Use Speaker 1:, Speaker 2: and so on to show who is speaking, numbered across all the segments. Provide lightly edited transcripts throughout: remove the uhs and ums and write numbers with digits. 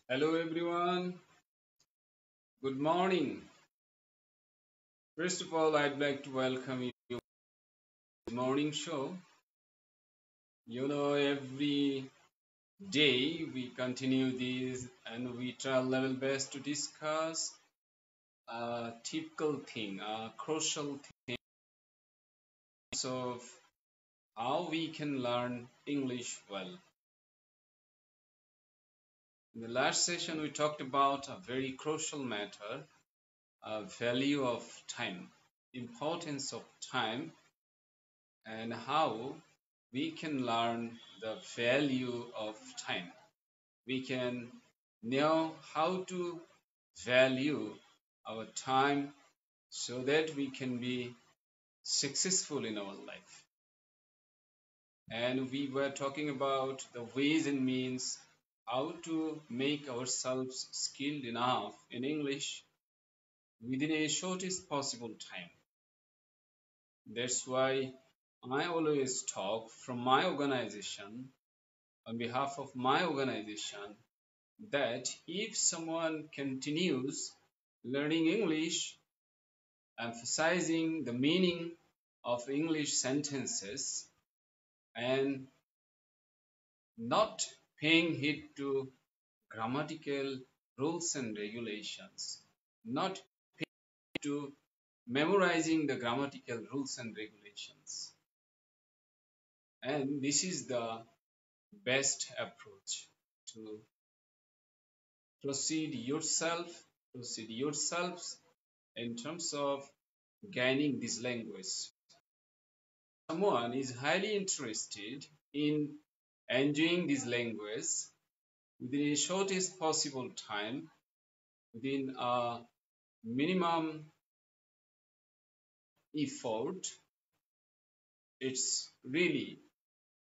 Speaker 1: Hello everyone, good morning. First of all, I'd like to welcome you to the morning show. Every day we continue this and we try our level best to discuss a typical thing, a crucial thing of how we can learn English well. In the last session, we talked about a very crucial matter, value of time, importance of time, and how we can learn the value of time. We can know how to value our time so that we can be successful in our life. And we were talking about the ways and means how to make ourselves skilled enough in English within a shortest possible time. That's why I always talk from my organization, on behalf of my organization, that if someone continues learning English, emphasizing the meaning of English sentences, and not paying heed to grammatical rules and regulations, not to memorizing the grammatical rules and regulations. And this is the best approach to proceed yourself, proceed yourselves in terms of gaining this language. Someone is highly interested in enjoying this language within the shortest possible time, within a minimum effort. It's really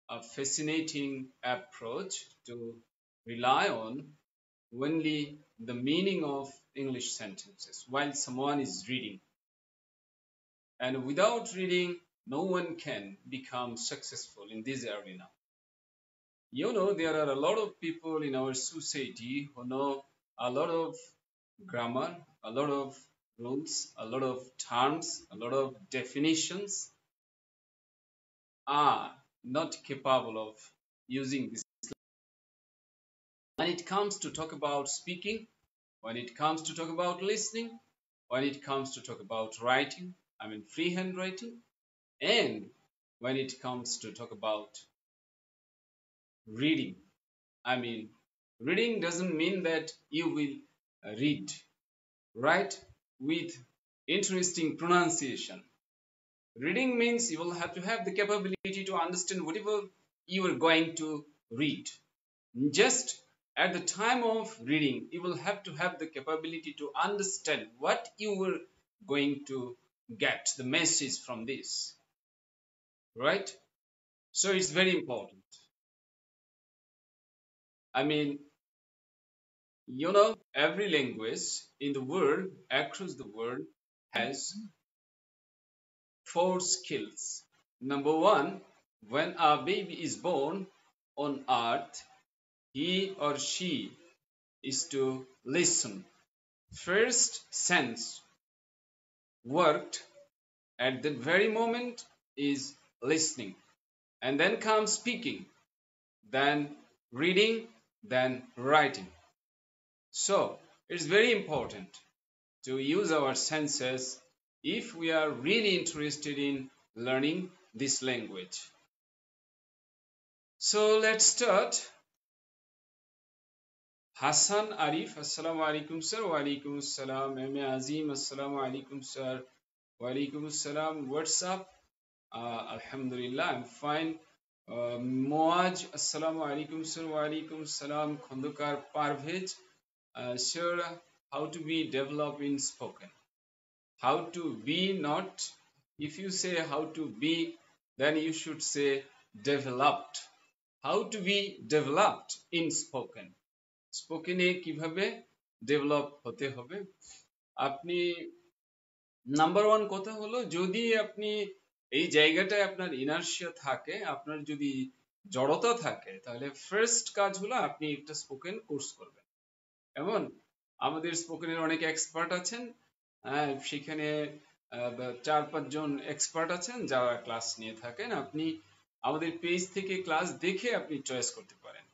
Speaker 1: a fascinating approach to rely on only the meaning of English sentences while someone is reading. And without reading, no one can become successful in this arena. There are a lot of people in our society who know a lot of grammar, a lot of rules, a lot of terms, a lot of definitions, are not capable of using this. When it comes to talk about speaking, when it comes to talk about listening, when it comes to talk about writing, I mean freehand writing, and when it comes to talk about reading, I mean reading doesn't mean that you will read, right, with interesting pronunciation. Reading means you will have to have the capability to understand whatever you are going to read. Just at the time of reading, you will have to have the capability to understand what you were going to get, the message from this, right? So it's very important. I mean, every language in the world, across the world, has four skills. Number one, when a baby is born on earth, he or she is to listen. First sense worked at that very moment is listening. And then comes speaking, then reading, then writing. So it's very important to use our senses if we are really interested in learning this language. So let's start. Hassan Arif, Assalamu alaikum sir. Wa alaikum assalam. Azim, Assalamu alaikum sir. Wa alaikum assalam. What's up? Alhamdulillah, I'm fine. Moaj, Assalamu alaikum sir. Wa alaikum assalam. Khondukar Parvez. Sir, how to be developed in spoken? How to be not, if you say how to be, then you should say developed. How to be developed in spoken? স্পোকেনে কিভাবে develop হতে হবে? আপনি number one কথা হলো, যদি আপনি এই জায়গাটায় আপনার ইনার্শিয়া থাকে, আপনার যদি জড়তা থাকে, তাহলে ফার্স্ট কাজ হলো আপনি একটা স্পোকেন কোর্স করবেন। এমন আমাদের স্পোকেনের অনেক এক্সপার্ট আছেন। সেখানে 4-5 জন এক্সপার্ট আছেন যারা ক্লাস নিয়ে থাকেন। আপনি আমাদের পেজ থেকে ক্লাস দেখে আপনি চয়েস করতে পারেন।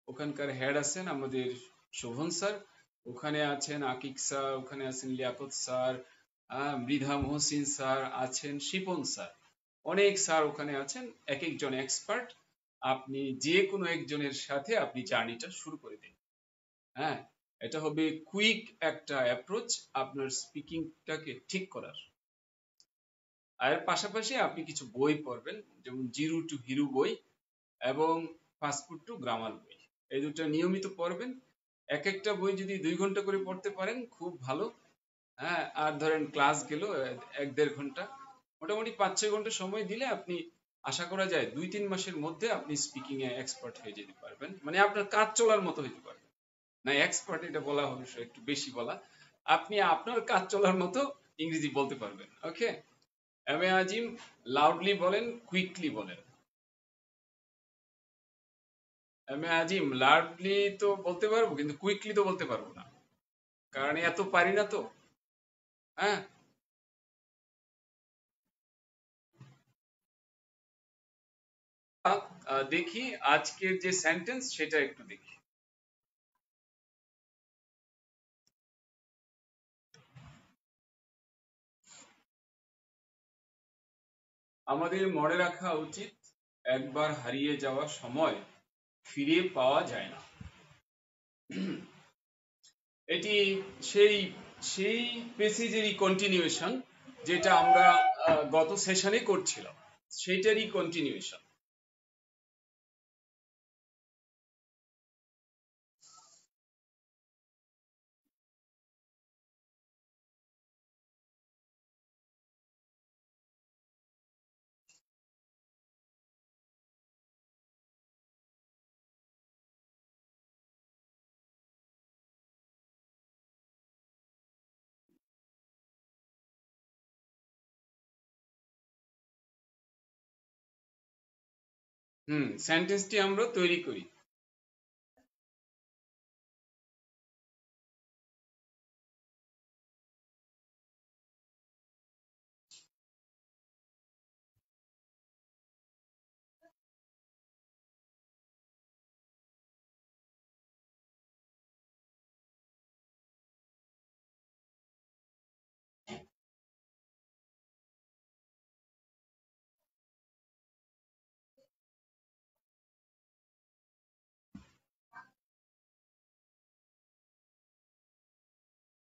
Speaker 1: ওখানকার হেড আছেন আমাদের শোভন স্যার, ওখানে আছেন আকিক স্যার, ওখানে আছেন লিয়াকত স্যার, মৃধা মহসিন স্যার আছেন, শিপন স্যার, অনেক স্যার ওখানে আছেন, এক একজন এক্সপার্ট। আপনি যে কোনো একজনের সাথে আপনি জার্নিটা শুরু করে দিন। হ্যাঁ, এটা হবে কুইক একটা অ্যাপ্রোচ আপনার স্পিকিংটাকে ঠিক করার। আর এর পাশাপাশি আপনি কিছু বই পড়বেন, যেমন জিরো টু হিরো বই এবং ফাস্টফুড টু গ্রামার বই। এই দুটো নিয়মিত পড়বেন। এক একটা বই যদি 2 ঘন্টা করে পড়তে পারেন খুব ভালো। হ্যাঁ, আর ধরেন ক্লাস গেল 1-1.5 ঘন্টা, মোটামুটি 5-6 ঘন্টা সময় দিলে আপনি আশা করা যায় 2-3 মাসের মধ্যে আপনি স্পিকিং এ এক্সপার্ট হয়ে যেতে পারবেন, মানে আপনার কাজ চলার মতো হইতে পারবেন। না এক্সপার্ট এটা বলা অবশ্য একটু বেশি বলা, আপনি আপনার কাজ চলার মতো ইংরেজি বলতে পারবেন। ওকে, এম এ আজিম, লাউডলি বলেন, কুইকলি বলেন। এম এ আজিম, লাউডলি তো বলতে পারবো কিন্তু কুইকলি তো বলতে পারবো না, কারণ এত পারি না তো। হ্যাঁ, দেখি আজকের যে সেন্টেন্স সেটা একটু দেখি। আমাদের মনে রাখা উচিত, একবার হারিয়ে যাওয়া সময় ফিরে পাওয়া যায় না। এটি সেই সেই পেসেজেরই কন্টিনিউয়েশন, যেটা আমরা গত সেশনে করছিলাম, সেইটারই কন্টিনিউয়েশন। সেন্টেন্সটি আমরা তৈরি করি।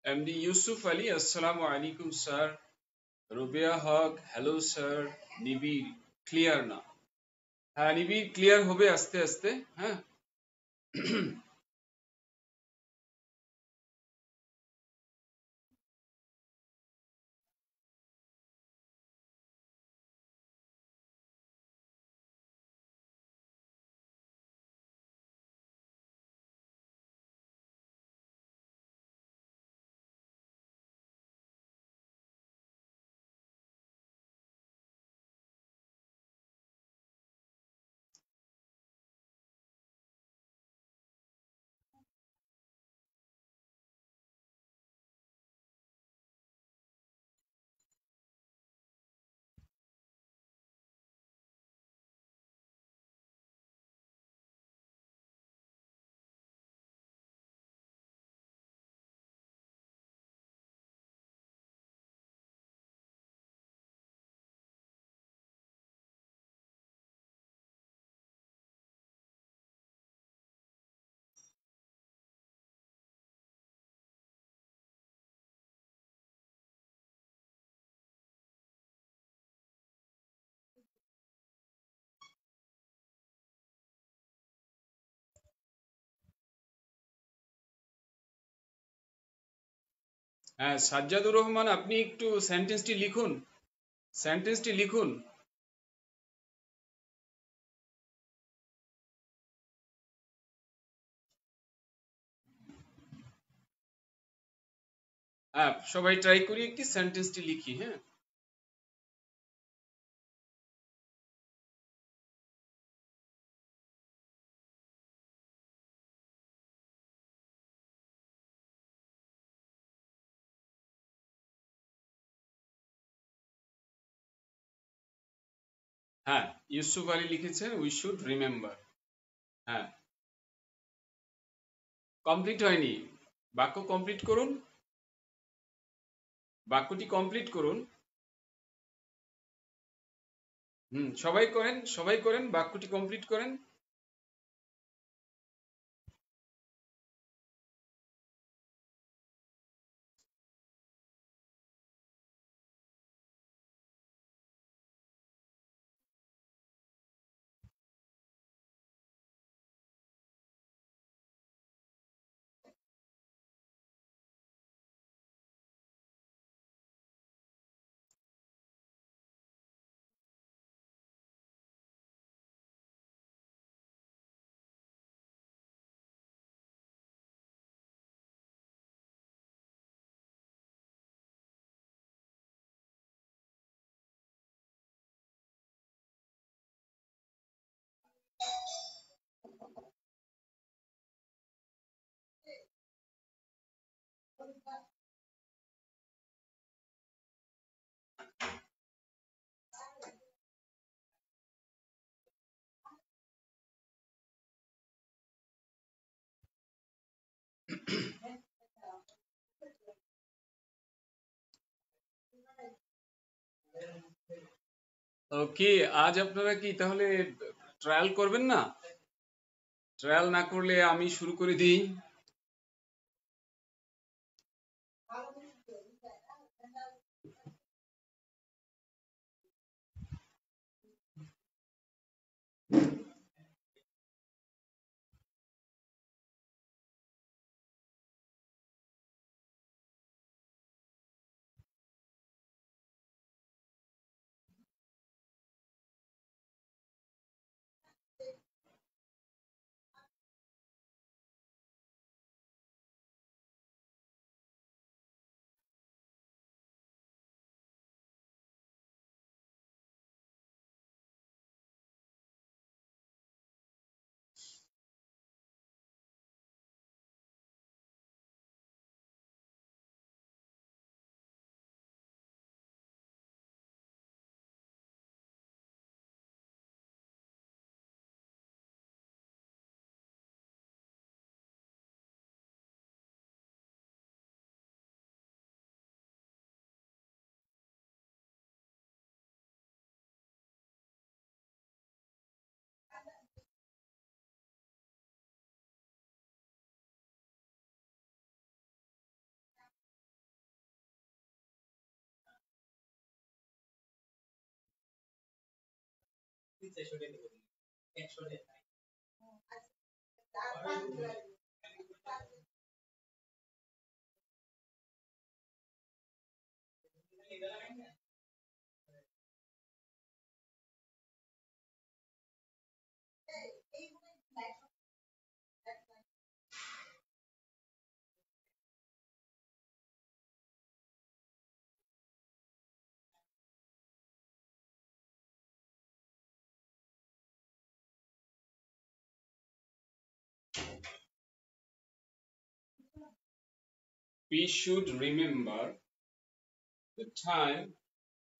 Speaker 1: এমডি ইউসুফ আলী, আসসালামু আলাইকুম স্যার। রুবিয়া হক, হ্যালো স্যার। নিবিড়, ক্লিয়ার না? হ্যাঁ, নিবিড় ক্লিয়ার হবে আস্তে আস্তে। হ্যাঁ। হ্যাঁ, সাজ্জাদুর রহমান, আপনি একটু সেন্টেন্সটি লিখুন, সেন্টেন্সটি লিখুন। হ্যাঁ, সবাই ট্রাই করি একটি সেন্টেন্সটি লিখি। হ্যাঁ। হ্যাঁ, ইউসুফ আলী লিখেছেন উই শুড রিমেম্বার। হ্যাঁ, কমপ্লিট হয়নি, বাক্য কমপ্লিট করুন, বাক্যটি কমপ্লিট করুন। সবাই করেন, সবাই করেন, বাক্যটি কমপ্লিট করেন। ওকে, আজ আপনারা কি তাহলে ট্রায়াল করবেন না? ট্রায়াল না করলে আমি শুরু করে দিই। We should remember the time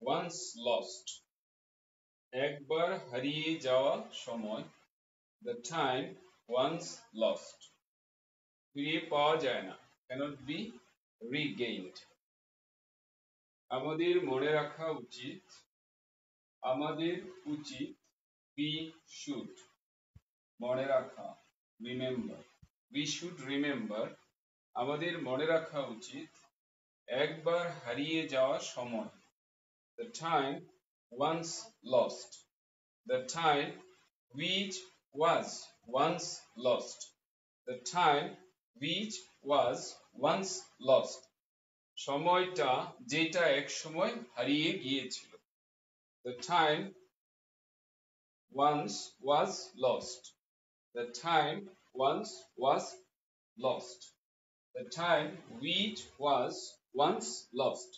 Speaker 1: once lost. একবার হারিয়ে যাওয়া সময়, the time once lost. ফিরে পাওয়া যায় না, cannot be regained. আমাদের মনে রাখা উচিত, আমাদের উচিত, we should, মনে রাখা, remember. We should remember, আমাদের মনে রাখা উচিত, একবার হারিয়ে যাওয়া সময়, the time once lost, the time which was once lost, the time which was once lost, সময়টা যেটা এক সময় হারিয়ে গিয়েছিল, the time once was lost, the time once was lost, the time which was once lost,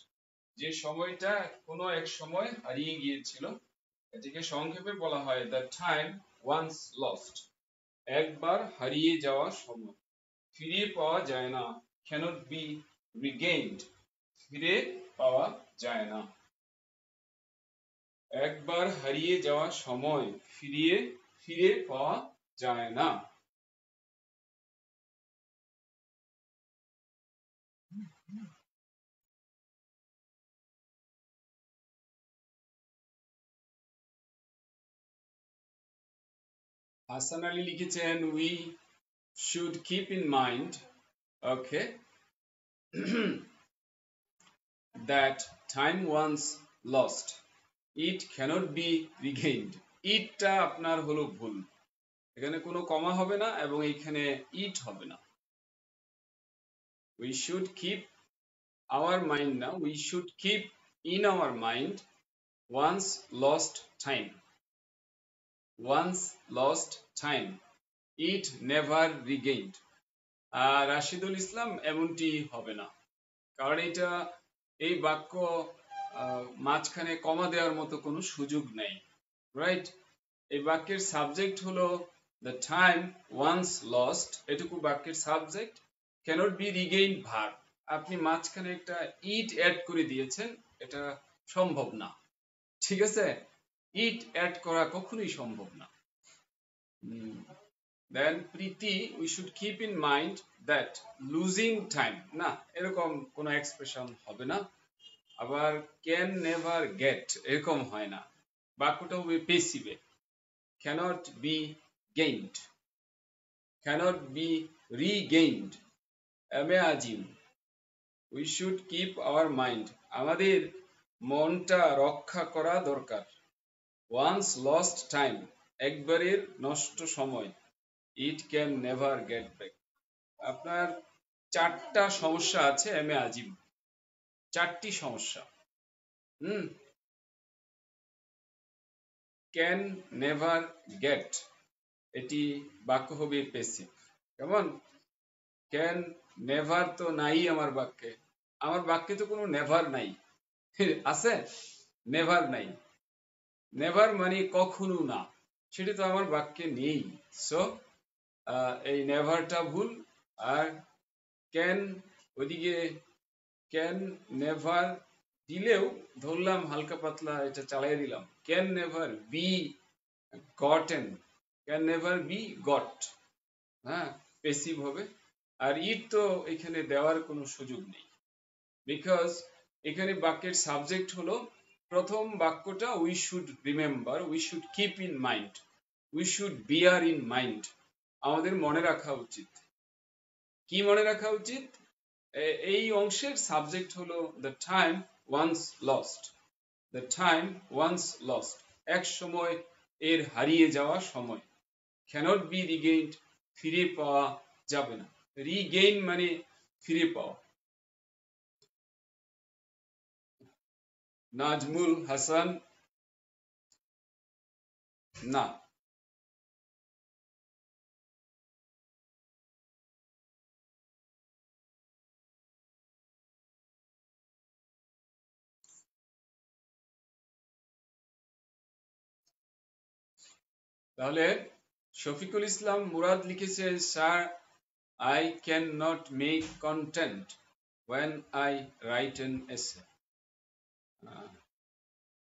Speaker 1: যে সময়টা কোনো এক সময় হারিয়ে গিয়েছিল, এটিকে সংক্ষেপে বলা হয় the time once lost. একবার হারিয়ে যাওয়া সময়, ফিরে পাওয়া যায় না, cannot be regained, ফিরে পাওয়া যায় না। একবার হারিয়ে যাওয়া সময় ফিরে পাওয়া যায় না। হাসান আলী লিখেছেন we should keep in mind, okay, that time once lost it cannot be regained. ইটটা আপনার হলো ভুল, এখানে কোনো কমা হবে না এবং এখানে ইট হবে না। we should keep our mind now, we should keep in our mind once lost time, once lost time it never regained. আর রাশিদুল ইসলাম এমনটি হবে না, কারণ এটা এই বাক্য মাঝখানে কমা দেওয়ার মতো কোনো সুযোগ নেই, রাইট? এই বাক্যের সাবজেক্ট হলো দ্য টাইম ওয়ান্স লস্ট, এটুকু বাক্যের subject. Cannot be regain verb, আপনি মাঝখানে একটা ইট অ্যাড করে দিয়েছেন, এটা সম্ভব না, ঠিক আছে? ইট অ্যাড করা কখনোই সম্ভব না। Then Priti, we should keep in mind that losing time, না এরকম কোনো এক্সপ্রেশন হবে না। আবার ক্যান নেভার গেট এরকম হয় না, বাক্যটা হবে পেসিভে। cannot be gained, cannot be regained, imagine, we should keep our mind, আমাদের মনটা রক্ষা করা দরকার। once lost time, একবারের নষ্ট সময়, it can never get back। আপনার চারটা সমস্যা আছে imagine, চারটি সমস্যা। can never get, এটি বাক্য হবে প্যাসিভ, কেমন? ক্যান নেভার তো নাই আমার বাক্যে, আমার বাক্যে তো কোনো নেভার নাই, আছে? নেভার নাই, নেভার মানে কখনো না, সেটা তো আমার বাক্যে নেই। সো এই নেভারটা ভুল। আর ক্যান, ওইদিকে ক্যান নেভার দিলেও ধরলাম হালকা পাতলা, এটা চালাই দিলাম, can never be gotten, can never be goat, হ্যাঁ প্যাসিভ হবে। আর ইট তো এখানে দেওয়ার কোনো সুযোগ নেই, বিকজ এখানে বাক্যের সাবজেক্ট হলো প্রথম বাক্যটা we should remember, we should keep in mind, we should beer in mind, আমাদের মনে রাখা উচিত। কি মনে রাখা উচিত? এই অংশের সাবজেক্ট হলো the time once lost, the time once lost, এক সময় এর হারিয়ে যাওয়া সময়, ক্যানট বি রিগেইনড, ফিরে পাওয়া যাবে না। রিগেইন মানে ফিরে পাওয়া। নাজমুল হাসান, না। তাহলে শফিকুল ইসলাম মুরাদ লিখেছে, sir I cannot make content when I write an essay.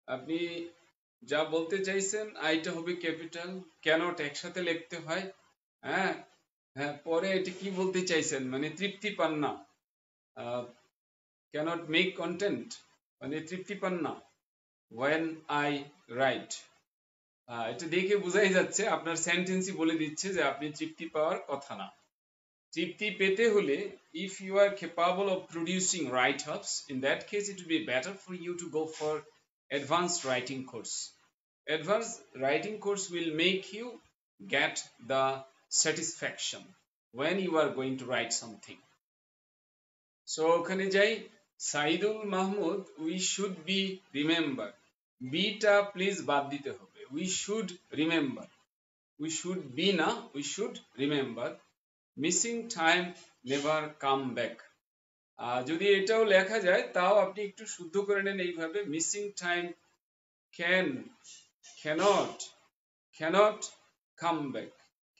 Speaker 1: আপনি যা বলতে চাইছেন আইটা হবে ক্যাপিটাল, ক্যানট একসাথে লিখতে হয়, হ্যাঁ হ্যাঁ, পরে এটা কি বলতে চাইছেন মানে তৃপ্তি পান না, ক্যানট মেক কন্টেন্ট মানে তৃপ্তি পান না, when I write, এটা দেখে বোঝাই যাচ্ছে আপনার সেন্টেন্সই বলে দিচ্ছে যে আপনি তৃপ্তি পাওয়ার কথা না। তৃপ্তি পেতে হলে, if you are capable of producing write-ups, in that case it will be better for you to go for advanced writing course. Advanced writing course will make you get the satisfaction when you are going to write something. So ওখানে যাই, Saidul Mahmud, we should be remember, be টা please বাদ দিতে হবে, we should remember, we should be না, we should remember, missing time never come back. যদি এটাও লেখা যায় তাও আপনি একটু শুদ্ধ করে নেন এইভাবে, missing time can, cannot, cannot come back,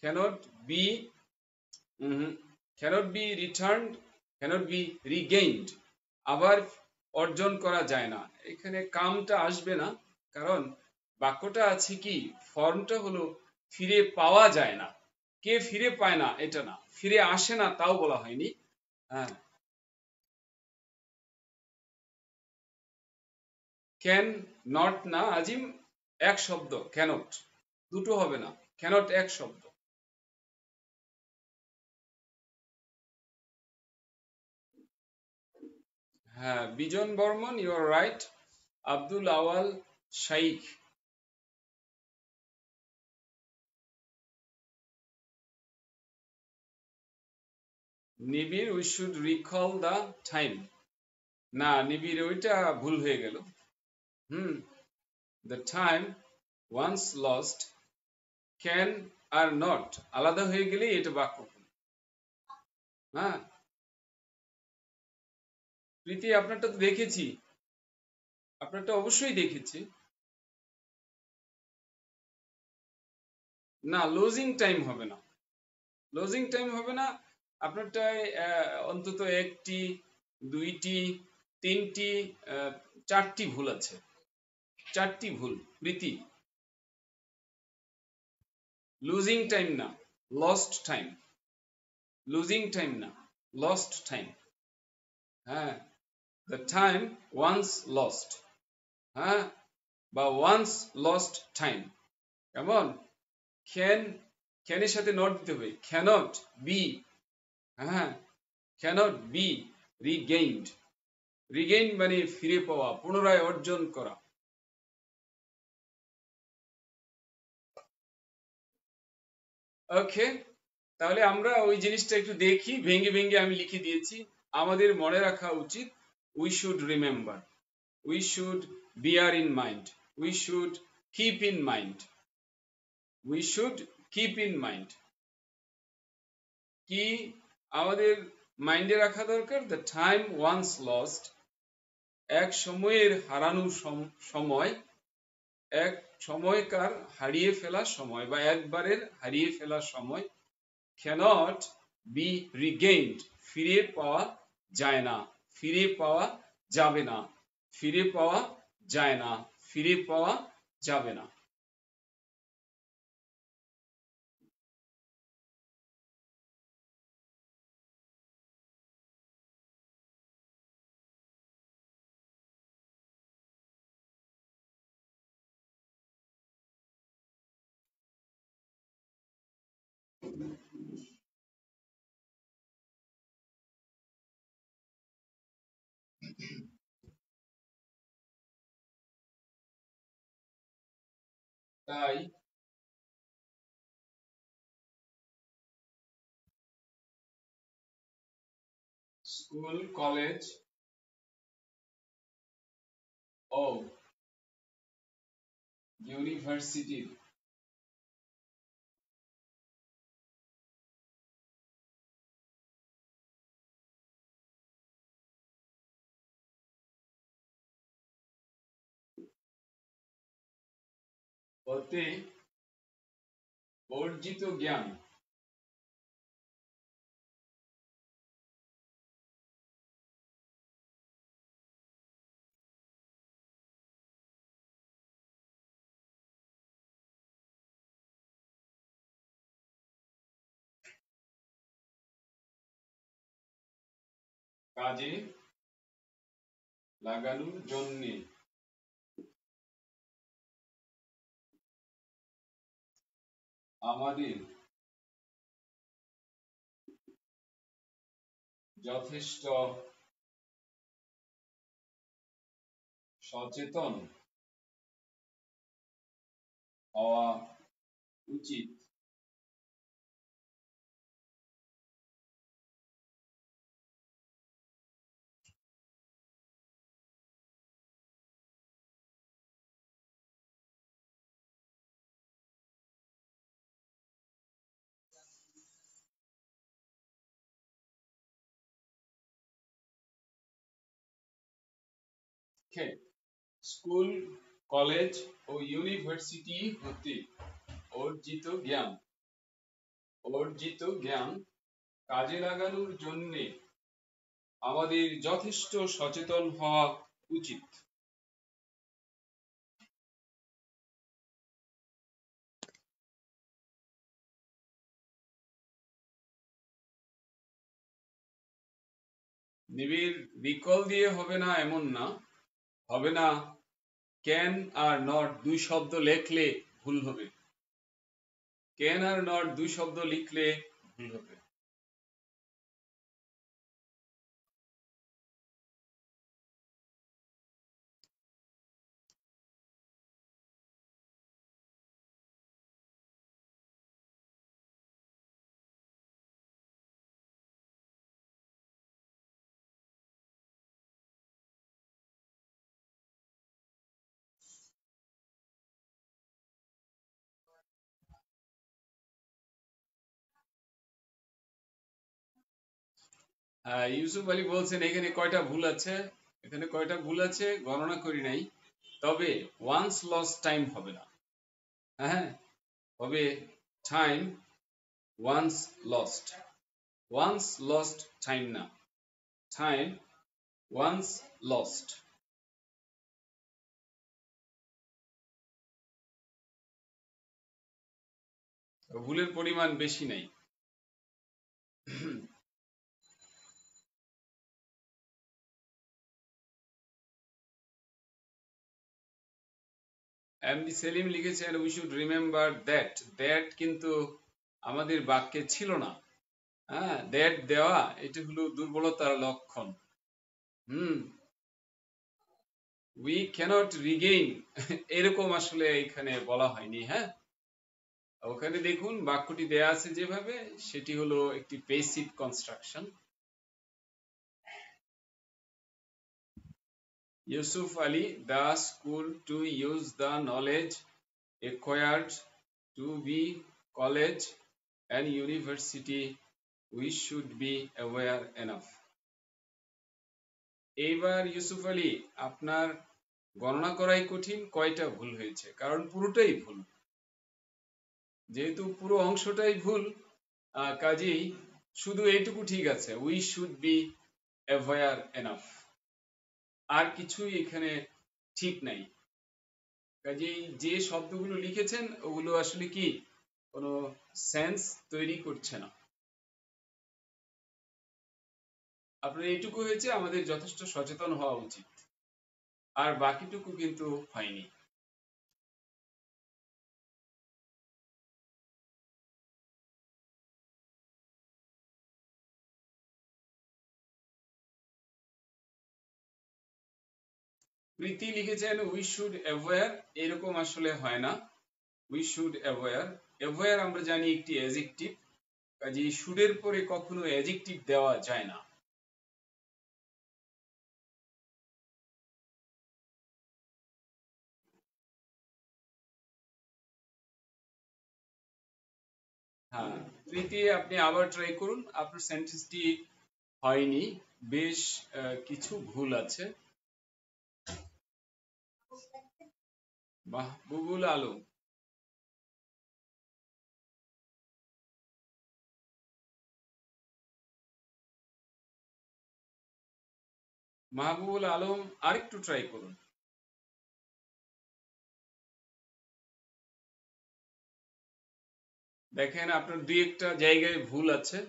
Speaker 1: cannot be, cannot be returned, cannot be regained, আবার অর্জন করা যায় না, এখানে কামটা আসবে না, কারণ বাক্যটা আছে কি, ফর্মটা হলো ফিরে পাওয়া যায় না। কে ফিরে পায় না এটা না, ফিরে আসে না তাও বলা হয়নি। হ্যাঁ, ক্যান নট না আজিম, এক শব্দ ক্যানট, দুটো হবে না, ক্যানট এক শব্দ। হ্যাঁ, Bijon Barman, you are right. Abdul Awal Shaikh. Nibir, we should recall the time. না, নিবিড় ওইটা ভুল হয়ে গেল। The time once lost, can আর নট আলাদা হয়ে গেলেই এটা বাক্য। হ্যাঁ, প্রীতি আপনারটা তো দেখেছি, আপনারটা অবশ্যই দেখেছি। না, লুজিং টাইম হবে না, লুজিং টাইম হবে না। আপনারটায় অন্তত একটি, দুইটি, তিনটি, চারটি ভুল আছে, চারটি ভুল প্রীতি। লুজিং টাইম না, লস্ট টাইম। লুজিং টাইম না, লস্ট টাইম। হ্যাঁ, দ্য টাইম ওয়ান্স লস্ট, হ্যাঁ, বা ওয়ান্স লস্ট টাইম। কেমন? ক্যান, ক্যানের সাথে নট দিতে হবে, ক্যানট বি। হ্যাঁ, ক্যানট বি রিগেইনড। রিগেইন মানে ফিরে পাওয়া, পুনরায় অর্জন করা। ওকে, তাহলে আমরা ওই জিনিসটা একটু দেখি, ভেঙে ভেঙে আমি লিখে দিয়েছি। আমাদের মনে রাখা উচিত, we should remember, we should beer in mind, we should keep in mind, we should keep in mind. কি আমাদের মাইন্ডে রাখা দরকার? দ্য টাইম ওয়ান্স লস্ট, এক সময়ের হারানো সময়, এক সময়কার হারিয়ে ফেলা সময় বা একবারের হারিয়ে ফেলা সময়, ক্যানট বি রিগেইনড, ফিরে পাওয়া যায় না, ফিরে পাওয়া যাবে না, ফিরে পাওয়া যায় না, ফিরে পাওয়া যাবে না। তাই স্কুল, কলেজ ও ইউনিভার্সিটির হতে অর্জিত জ্ঞান কাজে লাগানোর জন্যে আমাদের যথেষ্ট সচেতন হওয়া উচিত। স্কুল, কলেজ ও ইউনিভার্সিটি হতে অর্জিত জ্ঞান, অর্জিত জ্ঞান কাজে লাগানোর জন্যে আমাদের যথেষ্ট সচেতন হওয়া উচিত। নিবিড় রিকল দিয়ে হবে না এমন না, হবে না। ক্যান আর নট দুই শব্দ লেখলে ভুল হবে, ক্যান আর নট দুই শব্দ লিখলে ভুল হবে। ইউসুফ আলী বলছেন এখানে কয়টা ভুল আছে, এখানে কয়টা ভুল আছে গণনা করি নাই। তবে ওয়ান্স লস্ট টাইম হবে না, হ্যাঁ হবে time once lost, once lost time না, টাইম ওয়ান্স লস্ট। ভুলের পরিমাণ বেশি নাই। এমডি সেলিম লিখেছেন we should remember that, that কিন্তু আমাদের বাক্যে ছিল না। হ্যাঁ, দ্যাট দেওয়া এটা হলো দুর্বলতার লক্ষণ। হুম, উই ক্যানট রিগেইন এরকম আসলে এখানে বলা হয়নি। হ্যাঁ, ওখানে দেখুন বাক্যটি দেয়া আছে যেভাবে, সেটি হলো একটি passive construction. Yusuf Ali, the school to use the knowledge acquired to be college and university, we should be aware enough. এইবার ইউসুফ আলী আপনার গণনা করাই কঠিন কয়টা ভুল হয়েছে, কারণ পুরোটাই ভুল। যেহেতু পুরো অংশটাই ভুল, কাজেই শুধু এইটুকু ঠিক আছে, we should be aware enough, আর কিছুই এখানে ঠিক নাই। কাজেই যে শব্দগুলো লিখেছেন ওগুলো আসলে কি কোনো সেন্স তৈরি করছে না। আপনার এইটুকু হয়েছে, আমাদের যথেষ্ট সচেতন হওয়া উচিত, আর বাকিটুকু কিন্তু হয়নি। প্রীতি লিখেছেন উই শুড অ্যাওয়্যার, এরকম আসলে হয় না। উই শুড অ্যাওয়্যার, অ্যাওয়্যার আমরা জানি একটি অ্যাডজেক্টিভ, কাজেই শুডের পরে কখনো অ্যাডজেক্টিভ দেওয়া যায় না। হ্যাঁ, প্রীতি আপনি আবার ট্রাই করুন, আপনার সেন্টেন্সটি হয়নি, বেশ কিছু ভুল আছে। মাহবুবুল আলম, মাহবুবুল আলম আরেকটু ট্রাই করুন। দেখেন আপনার দুই একটা জায়গায় ভুল আছে।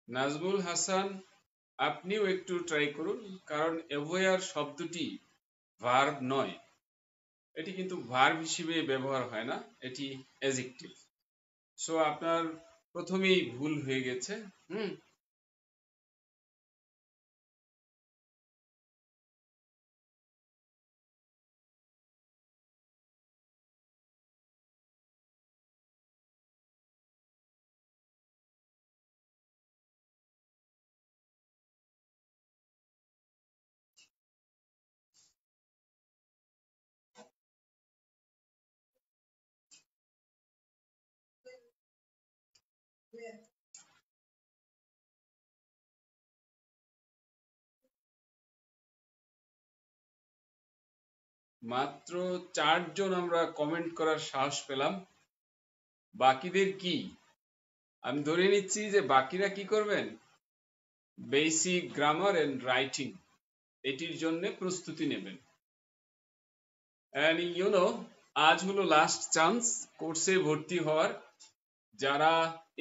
Speaker 1: নাজমুল হাসান, আপনিও একটু ট্রাই করুন, কারণ অ্যাওয়্যার শব্দটি ভার্ব নয়, এটি কিন্তু ভার্ব হিসেবে ব্যবহার হয় না, এটি অ্যাডজেক্টিভ। সো আপনার প্রথমেই ভুল হয়ে গেছে। হুম, মাত্র 4 জন আমরা কমেন্ট করার সাহস পেলাম। বাকিদের কি? আমি ধরে নিচ্ছি যে বাকিরা কি করবেন, বেসিক গ্রামার এন্ড রাইটিং এটির জন্য প্রস্তুতি নেবেন। এন্ড আজ হলো লাস্ট চান্স কোর্সে ভর্তি হওয়ার। যারা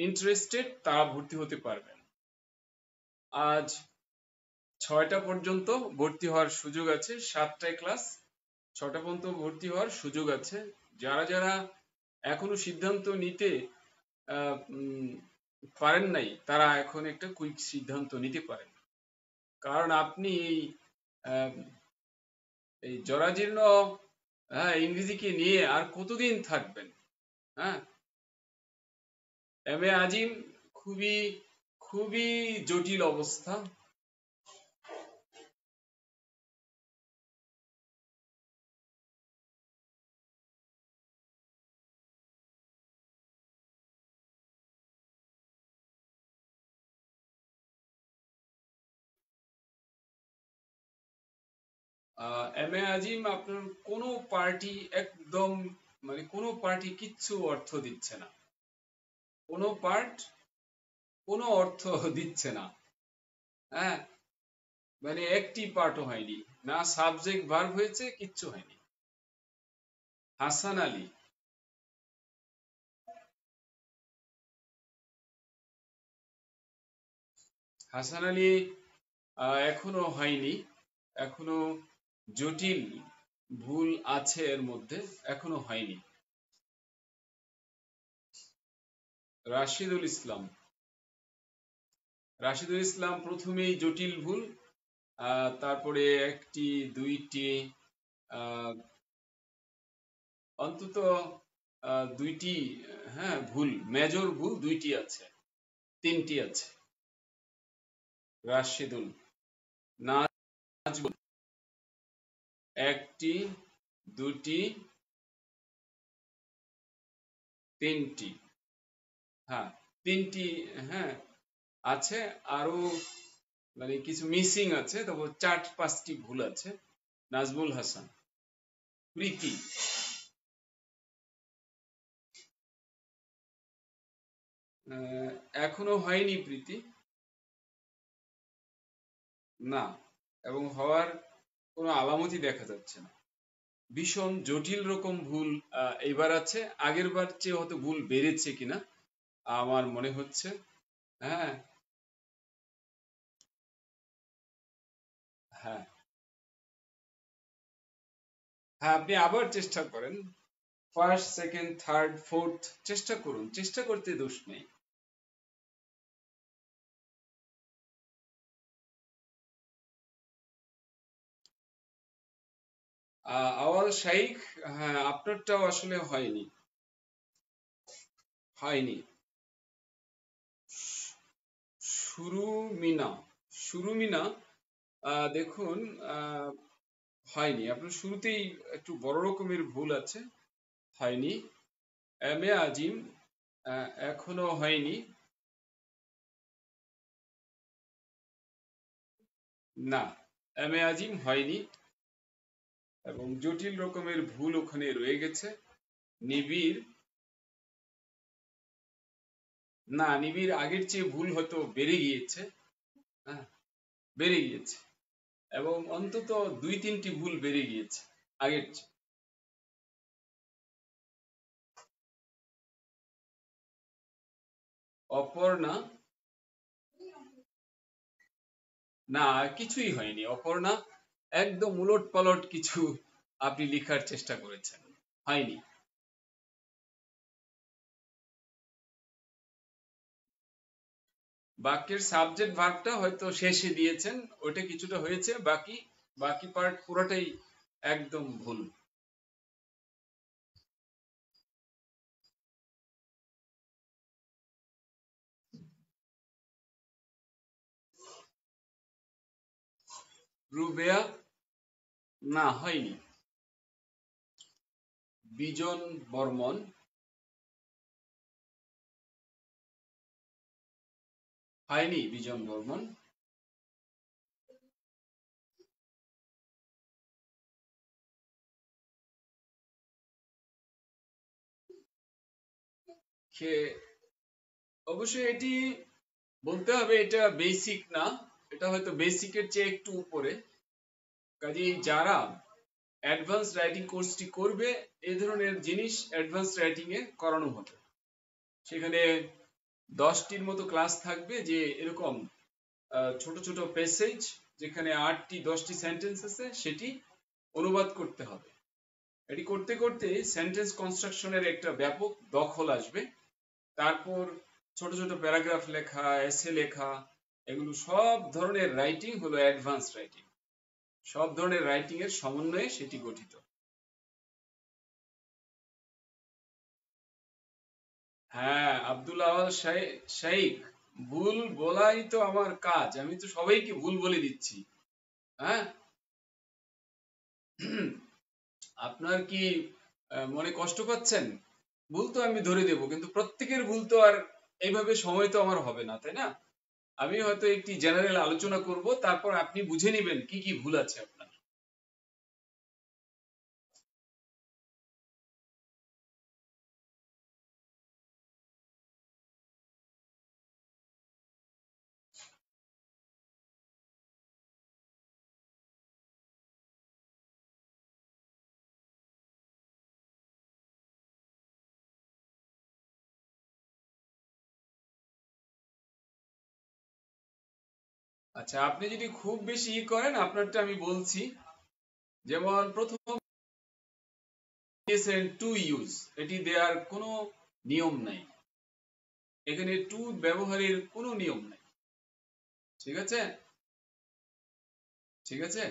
Speaker 1: ইন্টারেস্টেড তারা ভর্তি হতে পারবেন। আজ 6টা পর্যন্ত ভর্তি হওয়ার সুযোগ আছে। 7টায় ক্লাস, 6টা পর্যন্ত ভর্তি হওয়ার সুযোগ আছে। যারা যারা এখনো সিদ্ধান্ত নিতে পারেন নাই তারা এখন একটা কুইক সিদ্ধান্ত নিতে পারেন। কারণ আপনি এই জরাজীর্ণ ইংরেজিকে নিয়ে আর কতদিন থাকবেন? হ্যাঁ, এম এ আজিম খুবই খুবই জটিল অবস্থা। এম এ আজিম আপনার কোনো পার্টি একদম মানে কোনো পার্টি কিচ্ছু অর্থ দিচ্ছে না, কোনো পার্ট কোনো অর্থ দিচ্ছে না। হ্যাঁ, মানে একটি পার্টও হয়নি, না সাবজেক্ট ভার্ব হয়েছে, কিচ্ছু হয়নি। হাসান আলী, হাসান আলী এখনো হয়নি, এখনো জটিল ভুল আছে এর মধ্যে, এখনো হয়নি। রাশিদুল ইসলাম, রাশিদুল ইসলাম প্রথমেই জটিল ভুল, তারপরে একটি দুইটি অন্তত দুইটি, হ্যাঁ ভুল, মেজর ভুল দুইটি আছে, 3টি আছে। রাশিদুল, নাজবুল, একটি দুটি 3টি, হ্যাঁ 3টি, হ্যাঁ আছে। আরো মানে কিছু মিসিং আছে, তবে 4-5টি ভুল আছে। নাজমুল হাসান। প্রীতি, এখনো হয়নি প্রীতি, না, এবং হওয়ার কোনো আলামতই দেখা যাচ্ছে না। ভীষণ জটিল রকম ভুল এবার আছে, আগের বার চেয়ে হয়তো ভুল বেড়েছে কিনা আমার মনে হচ্ছে। হ্যাঁ হ্যাঁ হ্যাঁ, আপনি আবার চেষ্টা করেন, ফার্স্ট সেকেন্ড থার্ড ফোর্থ চেষ্টা করুন, চেষ্টা করতে দোষ নেই। আওয়াল শাইখ, হ্যাঁ আপনারটাও আসলে হয়নি, হয়নি। শুরু মিনা, শুরু মিনা, দেখুন হয়নি, আপনার শুরুতেই একটু বড় রকমের ভুল আছে, হয়নি। এম এ আজিম এখনো হয়নি, না এম এ আজিম হয়নি, এবং জটিল রকমের ভুল ওখানে রয়ে গেছে। নিবিড়, না নিবিড় আগের চেয়ে ভুল হয়তো বেড়ে গিয়েছে, হ্যাঁ বেড়ে গিয়েছে, এবং অন্তত 2-3টি ভুল বেড়ে গিয়েছে আগের চেয়ে। অপর্ণা, না কিছুই হয়নি অপর্ণা, একদম উলট পালট কিছু আপনি লেখার চেষ্টা করেছেন, হয়নি। বাক্যের সাবজেক্ট ভার্বটা হয়তো শেষে দিয়েছেন, ওটা কিছুটা হয়েছে, বাকি বাকি পার্ট পুরোটাই একদম ভুল। রুবেয়া, না হয়নি। বিজন বর্মন, হয়নি বিজন বর্মন। অবশ্যই এটি বলতে হবে এটা বেসিক না, এটা হয়তো বেসিকের চেয়ে একটু উপরে। কাজেই যারা অ্যাডভান্স রাইটিং কোর্সটি করবে এই ধরনের জিনিস অ্যাডভান্স রাইটিং এ করানো হবে। সেখানে 10টির মতো ক্লাস থাকবে, যে এরকম ছোট ছোট প্যাসেজ যেখানে 8টি 10টি সেন্টেন্স আছে সেটি অনুবাদ করতে হবে। এটি করতে করতে সেন্টেন্স কনস্ট্রাকশনের একটা ব্যাপক দখল আসবে। তারপর ছোট ছোট প্যারাগ্রাফ লেখা, এসে লেখা, এগুলো সব ধরনের রাইটিং হলো অ্যাডভান্স রাইটিং। সব ধরনের রাইটিং এর সমন্বয়ে সেটি গঠিত। হ্যাঁ, আব্দুল আওয়াল শাইখ, ভুল বলাই তো আমার কাজ, আমি তো সবাইকে ভুল বলে দিচ্ছি। হ্যাঁ, আপনার কি মনে কষ্ট পাচ্ছেন? ভুল তো আমি ধরে দেব, কিন্তু প্রত্যেকের ভুল তো আর এইভাবে সময় তো আমার হবে না, তাই না? আমি হয়তো একটি জেনারেল আলোচনা করব, তারপর আপনি বুঝে নেবেন কি কি ভুল আছে আপনার। আচ্ছা, আপনি যদি খুব বেশি করেন, আপনারটা আমি বলছি। যেমন প্রথম দিয়েছেন টু ইউজ, এটি দেওয়ার কোনো নিয়ম নাই। এখানে টু ব্যবহারের কোনো নিয়ম নাই। ঠিক আছে, ঠিক আছে।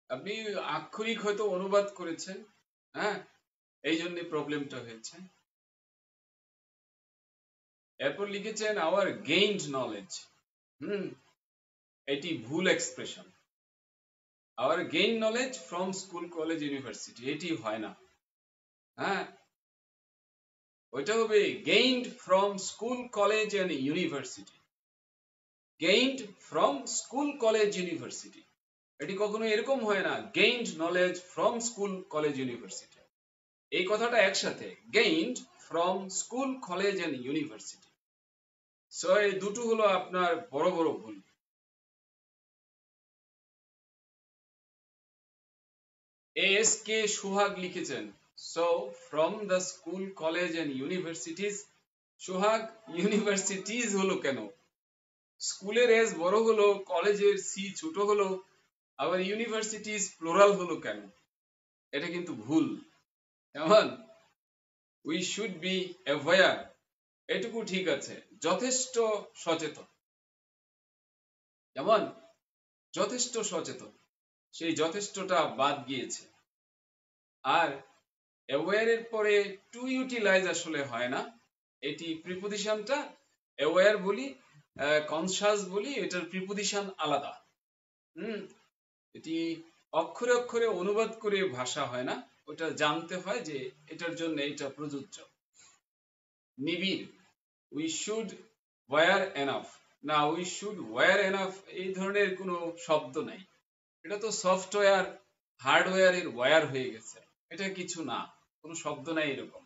Speaker 1: আপনি আক্ষরিক হয়তো অনুবাদ করেছেন, হ্যাঁ, এই জন্য প্রবলেমটা হয়েছে। এরপর লিখেছেন আওয়ার গেইনড নলেজ। এটি ভুল expression. Our gain knowledge from school, college, university, এটি হয় না। হ্যাঁ, ওইটা হবে gained from school, college and university. Gained from school, college, university. এটি কখনো এরকম হয় না gained knowledge from school, college, university. এই কথাটা একসাথে, gained from school, college and university. So এই দুটো হলো আপনার বড় বড় ভুল। এস কে সোহাগ লিখেছেন, so from the school, college and universities. Sohag, universities হলো কেন? স্কুলের এস বড় হলো, কলেজের সি ছোট হলো, আবার ইউনিভার্সিটিজ প্লুরাল হলো কেন? এটা কিন্তু ভুল। কেমন? উই শুড বি অ্যাওয়্যার, এটুকু ঠিক আছে, যথেষ্ট সচেতন। যেমন যথেষ্ট সচেতন, সেই যথেষ্টটা বাদ গিয়েছে। আর অ্যাওয়্যারের পরে টু ইউটিলাইজ আসলে হয় না। এটি প্রিপোজিশনটা অ্যাওয়্যার বলি, কনসাস বলি, এটার প্রিপোজিশন আলাদা। এটি অক্ষরে অক্ষরে অনুবাদ করে ভাষা হয় না, ওটা জানতে হয় যে এটার জন্য এটা প্রযোজ্য। নিবিড়, উই শুড ওয়্যার এনাফ, না উই শুড ওয়্যার এনাফ এই ধরনের কোনো শব্দ নাই। এটা তো সফটওয়্যার হার্ডওয়্যারের ওয়্যার হয়ে গেছে, এটা কিছু না, কোনো শব্দ নাই এরকম।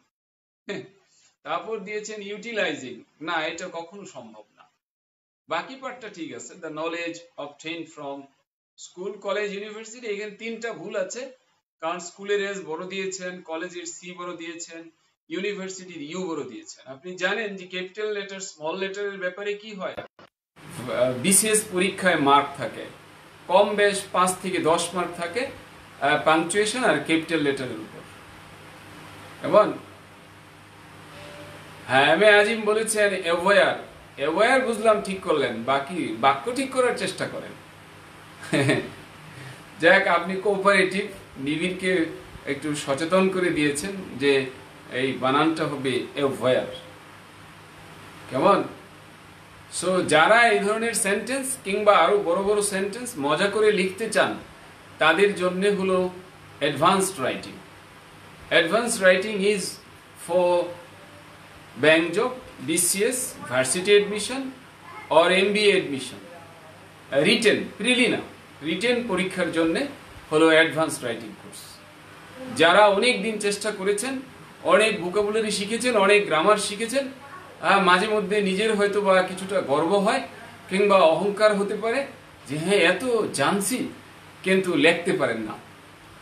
Speaker 1: তারপর দিয়েছেন ইউটিলাইজিং, না এটা কখনো সম্ভব না। বাকি পার্টটা ঠিক আছে, the knowledge obtain from school, college, university. এখানে তিনটা ভুল আছে, কারণ স্কুলের এস বড় দিয়েছেন, কলেজের সি বড় দিয়েছেন, ইউনিভার্সিটির ইউ বড় দিয়েছেন। আপনি জানেন যে ক্যাপিটাল লেটার স্মল লেটারের ব্যাপারে কি হয়? বিসিএস পরীক্ষায় মার্ক থাকে, কম বেশ 5 থেকে 10 মার্ক থাকে পাংচুয়েশন আর ক্যাপিটাল লেটারের উপর। এবং হ্যাঁ, এম এ আজিম বলেছেন অ্যাওয়্যার। অ্যাওয়্যার বুঝলাম, ঠিক করলেন, বাকি বাক্য ঠিক করার চেষ্টা করেন। যাক, আপনি কোঅপারেটিভ, নিবিড়কে একটু সচেতন করে দিয়েছেন যে এই বানানটা হবে অ্যাওয়্যার। কেমন? সো যারা এই ধরনের সেন্টেন্স কিংবা আরো বড় বড় সেন্টেন্স মজা করে লিখতে চান, তাদের জন্য হলো advanced writing. Advanced writing is for bank job, BCS, varsity admission or MBA admission. Written, prelim না, রিটেন পরীক্ষার জন্য হলো অ্যাডভান্সড রাইটিং কোর্স।
Speaker 2: যারা অনেক দিন চেষ্টা করেছেন, অনেক ভোকাবুলারি শিখেছেন, অনেক গ্রামার শিখেছেন, মাঝে মধ্যে নিজের হয়তো বা কিছুটা গর্ব হয় কিংবা অহংকার হতে পারে যে হ্যাঁ এত জানছি কিন্তু লিখতে পারেন না,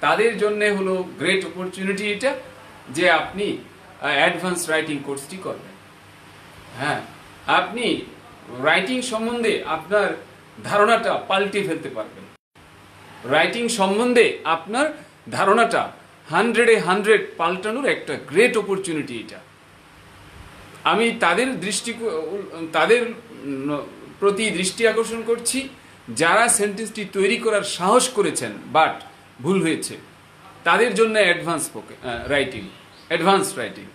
Speaker 2: তাদের জন্য হলো গ্রেট অপরচুনিটি এটা যে আপনি অ্যাডভান্স রাইটিং কোর্সটি করবেন। হ্যাঁ, আপনি রাইটিং সম্বন্ধে আপনার ধারণাটা পাল্টে ফেলতে পারবেন। রাইটিং সম্বন্ধে আপনার ধারণাটা 100-এ 100 পাল্টানোর একটা গ্রেট অপরচুনিটি এটা। আমি তাদের প্রতি দৃষ্টি আকর্ষণ করছি যারা সেন্টেন্সটি তৈরি করার সাহস করেছেন বাট ভুল হয়েছে, তাদের জন্য অ্যাডভান্স রাইটিং।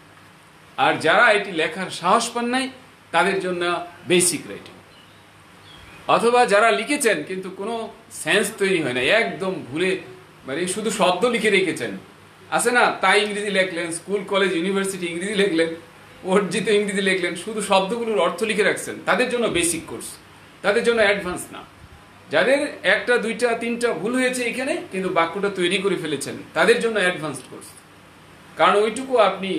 Speaker 2: আর যারা এটি লেখার সাহস পান নাই তাদের জন্য বেসিক রাইটিং। অথবা যারা লিখেছেন কিন্তু কোনো সেন্স তৈরি হয় না, একদম ভুলে মানে শুধু শব্দ লিখে রেখেছেন, আছে না, তাই ইংরেজি লিখলেন, স্কুল কলেজ ইউনিভার্সিটি ইংরেজি লিখলেন, অর্জিত ইংরেজি লিখলেন, শুধু শব্দগুলোর অর্থ লিখে রাখছেন, তাদের জন্য বেসিক কোর্স, তাদের জন্য অ্যাডভান্স না। যাদের 1টা 2টা 3টা ভুল হয়েছে এখানে কিন্তু বাক্যটা তৈরি করে ফেলেছেন, তাদের জন্য অ্যাডভান্সড কোর্স, কারণ ওইটুকু আপনি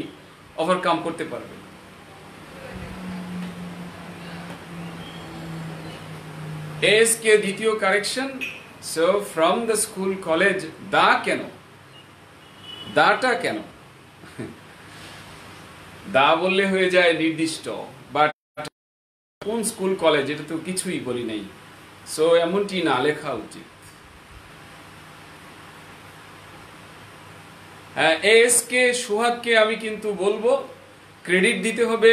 Speaker 2: ওভারকাম করতে পারবেন। এস কে দ্বিতীয় correction, so from the school college, দা কেন, দাটা কেন, দা বললে হয়ে যায় নির্দিষ্ট, বাট কোন স্কুল কলেজ এটা তো কিছুই বলি নাই, সো এমনটি না লেখা উচিত। এস কে সোহাগকে আমি কিন্তু বলবো ক্রেডিট দিতে হবে,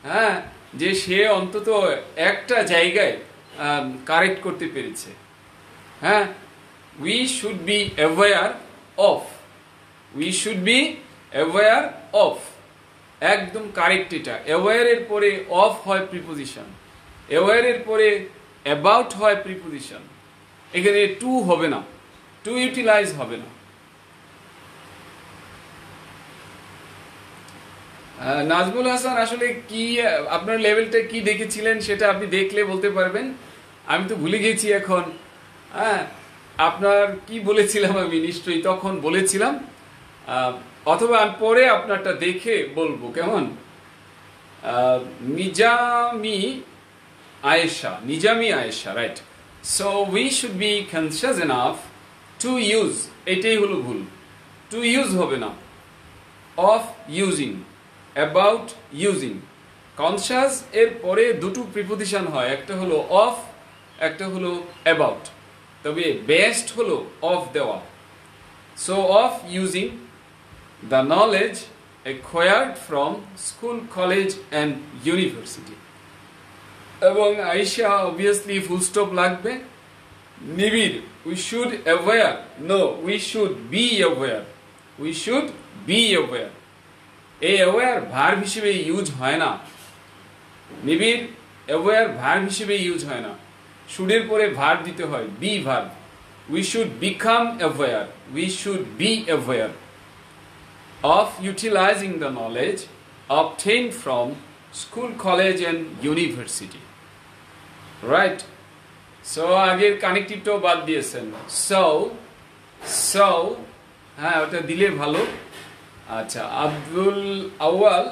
Speaker 2: হ্যাঁ, যে সে অন্তত একটা জায়গায় কারেক্ট করতে পেরেছে। হ্যাঁ, we should be aware of, একদম কারেক্ট এটা। অ্যাওয়্যারের পরে অফ হয় প্রিপোজিশন, অ্যাওয়্যারের পরে অ্যাবাউট হয় প্রিপোজিশন, এখানে টু হবে না, টু ইউটিলাইজ হবে না। নাজমুল হাসান, আসলে কি আপনার লেভেলটা কি দেখেছিলেন সেটা আপনি দেখলে বলতে পারবেন, আমি তো ভুলে গেছি এখন। হ্যাঁ, আপনার কি বলেছিলাম আমি নিশ্চয়ই তখন বলেছিলাম, অথবা আমি পরে আপনারটা দেখে বলবো, কেমন? Nizami Ayesha, right. So we should B conscious enough to use, এটাই হলো ভুল, টু ইউজ হবে না, of using, about using. Conscious এর পরে দুটো প্রিপোজিশন হয়, একটা হলো অফ, একটা হলো অ্যাবাউট, তবে বেস্ট হলো অফ দেওয়া। So of using the knowledge acquired from school, college and university. এবং আয়েশা অবভিয়াসলি ফুল স্টপ লাগবে। নিবিড়, we should aware, no, we should be aware, এই aware ভার্ব হিসেবে ইউজ হয় না, নিবিড় aware ভার্ব হিসেবে ইউজ হয় না, should এর পরে ভার্ব দিতে হয়, be verb. we should become aware, we should be aware of utilizing the knowledge obtained from school, college and university, right? So আগের কানেক্টিভটাও বাদ দিয়েছেন, so হ্যাঁ ওটা দিলে ভালো। আচ্ছা, আব্দুল আওয়াল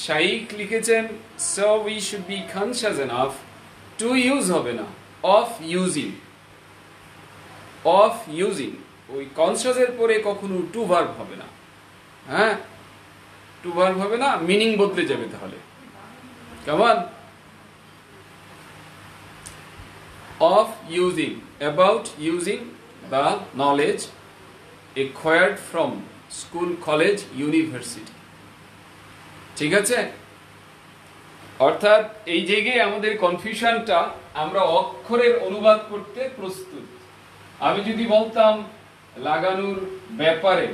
Speaker 2: শাইখ লিখেছেন so we should be conscious enough to use হবে না, of using, ওই কনসিয়াস এর পরে কখনো টু ভার্ব হবে না। হ্যাঁ, টু ভার্ব হবে না, মিনিং বদলে যাবে তাহলে, কেমন? Of using, about using the knowledge acquired from school, college, university, ঠিক আছে? অর্থাৎ এই জায়গায় আমাদের কনফিউশনটা, আমরা অক্ষরের অনুবাদ করতে প্রস্তুত। আমি যদি বলতাম লাগানোর ব্যাপারে,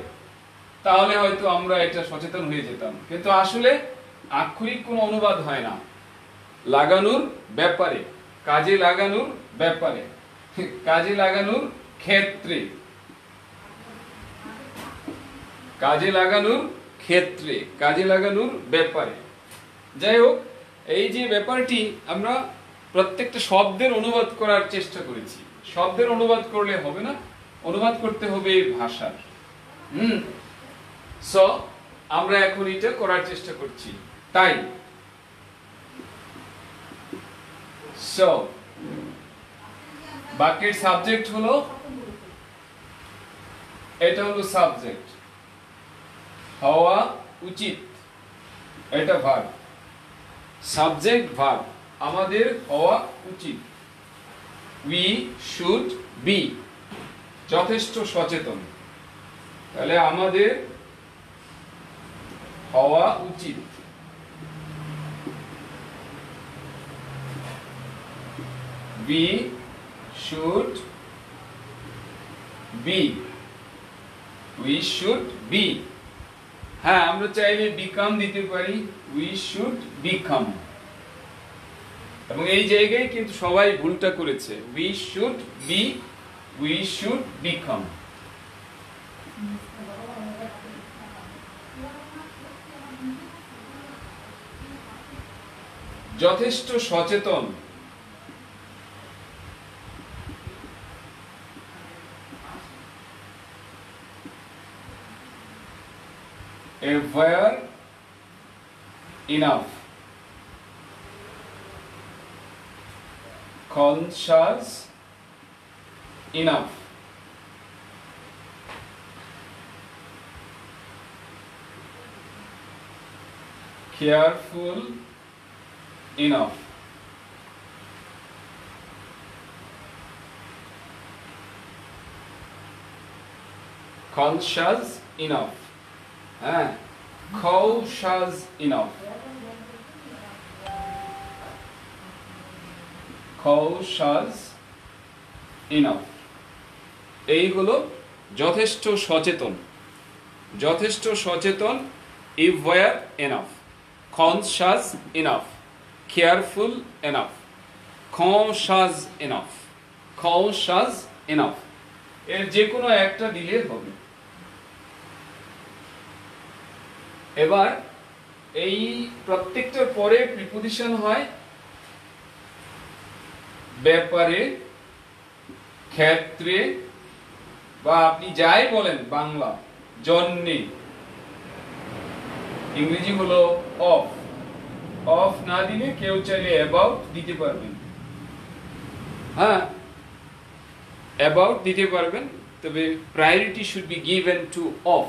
Speaker 2: তাহলে হয়তো আমরা এটা সচেতন হয়ে যেতাম, কিন্তু আসলে আক্ষরিক কোনো অনুবাদ হয় না। লাগানোর ব্যাপারে, কাজে লাগানোর ব্যাপারে, কাজে লাগানোর ক্ষেত্রে, কাজে লাগানোর ক্ষেত্রে, কাজে লাগানোর ব্যাপারে। যাই হোক, এই যে ব্যাপারটি আমরা প্রত্যেকটা শব্দের অনুবাদ করার চেষ্টা করেছি। শব্দের অনুবাদ করলে হবে না, অনুবাদ করতে হবে ভাষার। সো আমরা এখন এটা করার চেষ্টা করছি। তাই সো বাক্যের সাবজেক্ট হলো, এটা হলো সাবজেক্ট, হওয়া উচিত, এটা ভার্ব। সাবজেক্ট ভার্ব, আমাদের হওয়া উচিত। উই শুড বি, যথেষ্ট সচেতন, তাহলে আমাদের হওয়া উচিত। We should be, we should be। হ্যাঁ, আমরা চাইলে বিকাম দিতে পারি, we should become। এবং এই জায়গায় কিন্তু সবাই ভুলটা করেছে, we should be, we should become। যথেষ্ট সচেতন, aware enough, conscious enough, careful enough, conscious enough, cautious enough, cautious enough। এইগুলো যথেষ্ট সচেতন, যথেষ্ট সচেতন, aware enough, conscious enough, careful enough, cautious enough, cautious enough। এর যে কোনো একটা দিলে হবে। এবার এই প্রত্যেকটার পরে প্রিপোজিশন হয় ব্যাপারে, ক্ষেত্রে, বা আপনি যাই বলেন, বাংলা জন্যে, ইংরেজি হলো অফ। অফ না দিলে কেউ চাইলে অ্যাবাউট দিতে পারবেন। হ্যাঁ, অ্যাবাউট দিতে পারবেন, তবে priority should be given to of.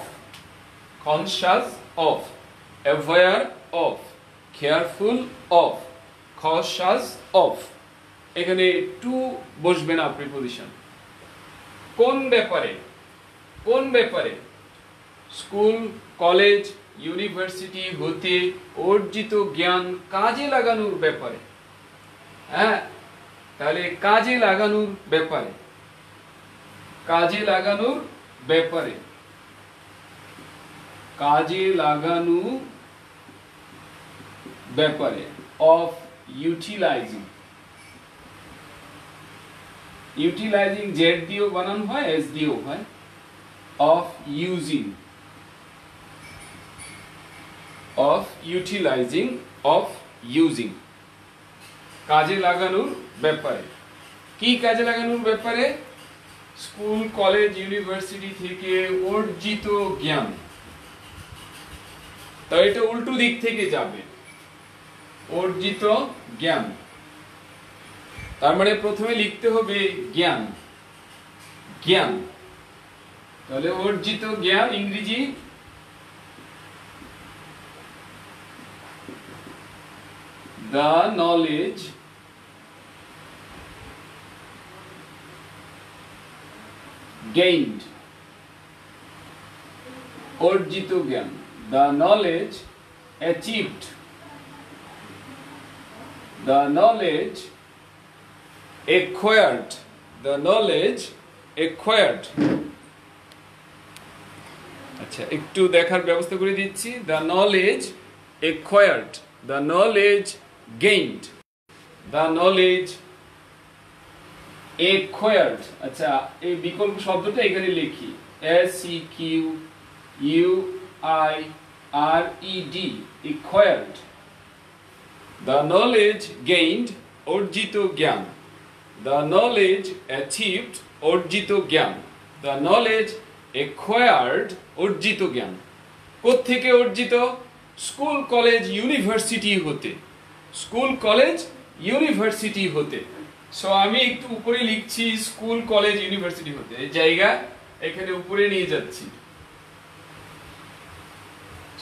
Speaker 2: Conscious of, aware of, careful of, conscious of. এখানে টু বসবে না প্রিপোজিশন। কোন ব্যাপারে, কোন ব্যাপারে? স্কুল, কলেজ, ইউনিভার্সিটি হতে অর্জিত জ্ঞান কাজে লাগানোর ব্যাপারে। হ্যাঁ, তাহলে কাজে লাগানোর ব্যাপারে, কাজে লাগানোর ব্যাপারে, কাজে লাগানো ব্যাপারে, অফ ইউটিলাইজিং। ইউটিলাইজিং জেড দিয়েও বানানো হয়, এস দিয়েও হয়। Of using, of utilising, of using, কাজে লাগানোর ব্যাপারে। কি কাজে লাগানোর ব্যাপারে? স্কুল, কলেজ, ইউনিভার্সিটি থেকে অর্জিত জ্ঞান। তো এটা উল্টো দিক থেকে যাবে, অর্জিত জ্ঞান। তার মানে প্রথমে লিখতে হবে জ্ঞান, জ্ঞান। তাহলে অর্জিত জ্ঞান ইংরেজি the knowledge gained, অর্জিত জ্ঞান। the knowledge achieved, the knowledge acquired, the knowledge acquired। আচ্ছা, একটু দেখার ব্যবস্থা করে দিচ্ছি। the knowledge acquired, the knowledge gained, the knowledge acquired। আচ্ছা, এই বিকল্প শব্দটা এখানে লিখি, SEQUIRED, acquired। the knowledge gained, অর্জিত জ্ঞান। the knowledge achieved, অর্জিত জ্ঞান। the knowledge acquired অর্জিত জ্ঞান কোত্থেকে অর্জিত স্কুল কলেজ ইউনিভার্সিটি হতে স্কুল কলেজ ইউনিভার্সিটি হতে সো আমি একটু উপরে লিখছি স্কুল কলেজ ইউনিভার্সিটি হতে এই জায়গা এখানে উপরে নিয়ে যাচ্ছি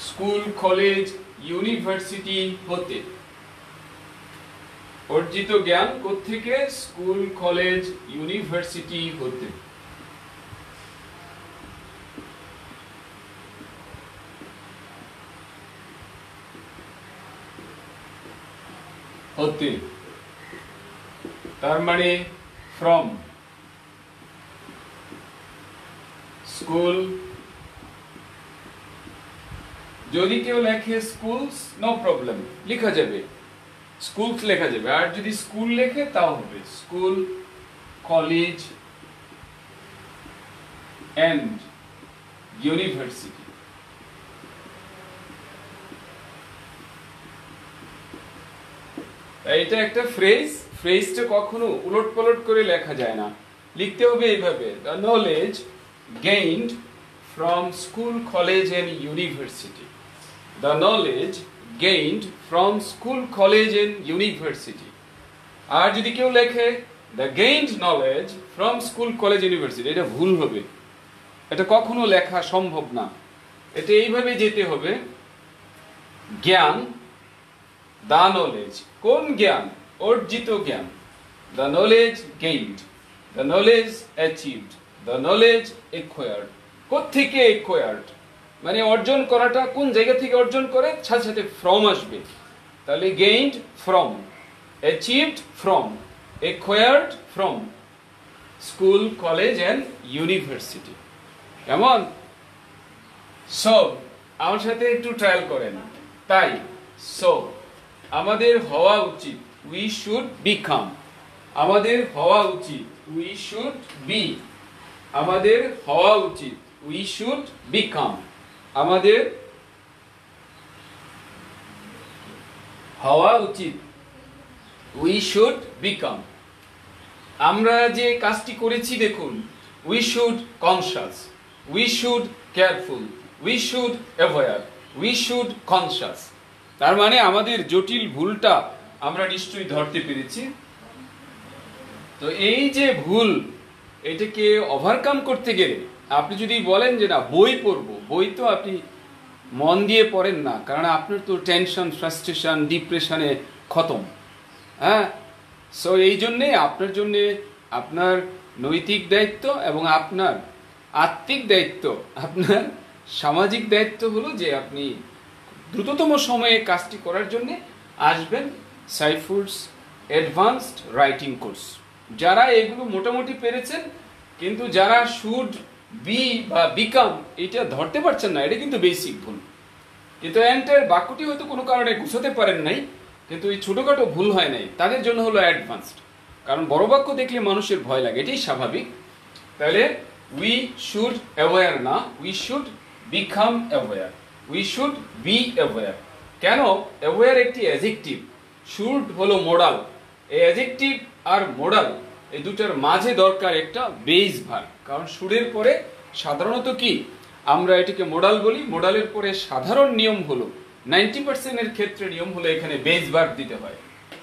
Speaker 2: স্কুল কলেজ ইউনিভার্সিটি হতে অর্জিত জ্ঞান কোত্থেকে স্কুল কলেজ ইউনিভার্সিটি হতে হতে তার মানে ফ্রম স্কুল যদি কেউ লেখে স্কুলস নো প্রবলেম লেখা যাবে স্কুলস লেখা যাবে আর যদি স্কুল লেখে তাও হবে স্কুল কলেজ এন্ড ইউনিভার্সিটি এটা একটা ফ্রেজটা কখনো উলটপালট করে লেখা যায় না লিখতে হবে এইভাবে the knowledge gained from school college and university the knowledge gained from school college and university আর যদি কেউ লেখে the gained knowledge from school college university এটা ভুল হবে এটা কখনো লেখা সম্ভব না এটা এইভাবে যেতে হবে জ্ঞান the knowledge কোন জ্ঞান অর্জিত জ্ঞান the knowledge gained the knowledge achieved the knowledge acquired কোত্থেকে acquired মানে অর্জন করাটা কোন জায়গা থেকে অর্জন করে সাথে সাথে ফ্রম আসবে তাহলে gained from achieved from acquired from school college and university কেমন সব আমার সাথে একটু ট্রায়াল করেন তাই সো আমাদের হওয়া উচিত উই শুড বিকাম আমাদের হওয়া উচিত উই শুড বি আমাদের হওয়া উচিত উই শুড বিকাম আমাদের হওয়া উচিত উই শুড বিকাম আমরা যে কাজটি করেছি দেখুন we should conscious we should careful we should aware we should conscious তার মানে আমাদের জটিল ভুলটা আমরা নিশ্চয়ই ধরতে পেরেছি তো এই যে ভুল এটাকে ওভারকাম করতে গেলে আপনি যদি বলেন যে না বই পড়বো বই তো আপনি মন দিয়ে পড়েন না কারণ আপনার তো টেনশন ফ্রাস্ট্রেশন ডিপ্রেশনে খতম হ্যাঁ সো এই জন্যে আপনার জন্যে আপনার নৈতিক দায়িত্ব এবং আপনার আত্মিক দায়িত্ব আপনার সামাজিক দায়িত্ব হলো যে আপনি দ্রুততম সময়ে কাজটি করার জন্য আসবেন সাইফুডস অ্যাডভান্সড রাইটিং কোর্স যারা এগুলো মোটামুটি পেরেছেন কিন্তু যারা শুড বি বা বিকাম এটা ধরতে পারছেন না এটা কিন্তু বেসিক ভুল কিন্তু এন্টায়ার বাক্যটি হয়তো কোনো কারণে গুছাতে পারেন নাই কিন্তু এই ছোটখাটো ভুল হয় নাই তাদের জন্য হলো অ্যাডভান্সড কারণ বড় বাক্য দেখলে মানুষের ভয় লাগে এটাই স্বাভাবিক তাহলে উই শুড অ্যাওয়্যার না we should become aware we should be aware কেন অ্যাওয়্যার একটি অ্যাডজেক্টিভ শুড হলো মোডাল এই অ্যাডজেক্টিভ আর মোডাল এই দুটার মাঝে দরকার একটা বেস ভার্ব কারণ শুডের পরে সাধারণত কি আমরা এটাকে মোডাল বলি মোডালের পরে সাধারণ নিয়ম হলো 90% এর ক্ষেত্রে নিয়ম হলো এখানে বেস ভার্ব দিতে হয়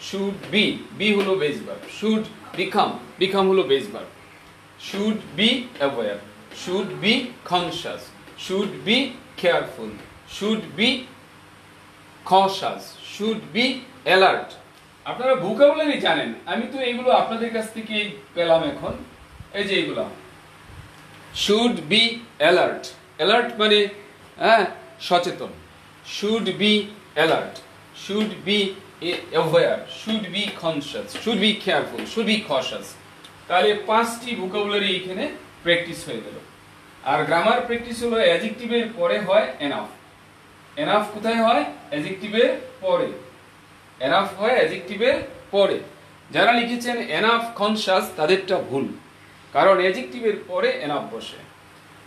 Speaker 2: শুড বি বি হলো base verb should become become হলো base verb should be aware should be conscious should be careful should be conscious should be alert আপনারা ভোকাবুলারি জানেন আমি তো এগুলো আপনাদের কাছ থেকে পেলাম এখন এই যে এগুলো শুড বি অ্যালার্ট অ্যালার্ট মানে সচেতন should be alert should be aware should be conscious should be careful should B কশাস তাহলে 5টি ভোকাবুলারি এখানে প্র্যাকটিস হয়ে গেল আর গ্রামার প্র্যাকটিস হলো অ্যাডজেক্টিভের পরে হয় এনাফ এনাফ কোথায় হয় অ্যাডজেক্টিভের পরে এনাফ হয় অ্যাডজেক্টিভের পরে যারা লিখেছেন এনাফ কনশাস তাদেরটা ভুল কারণ অ্যাডজেক্টিভের পরে এনাফ বসে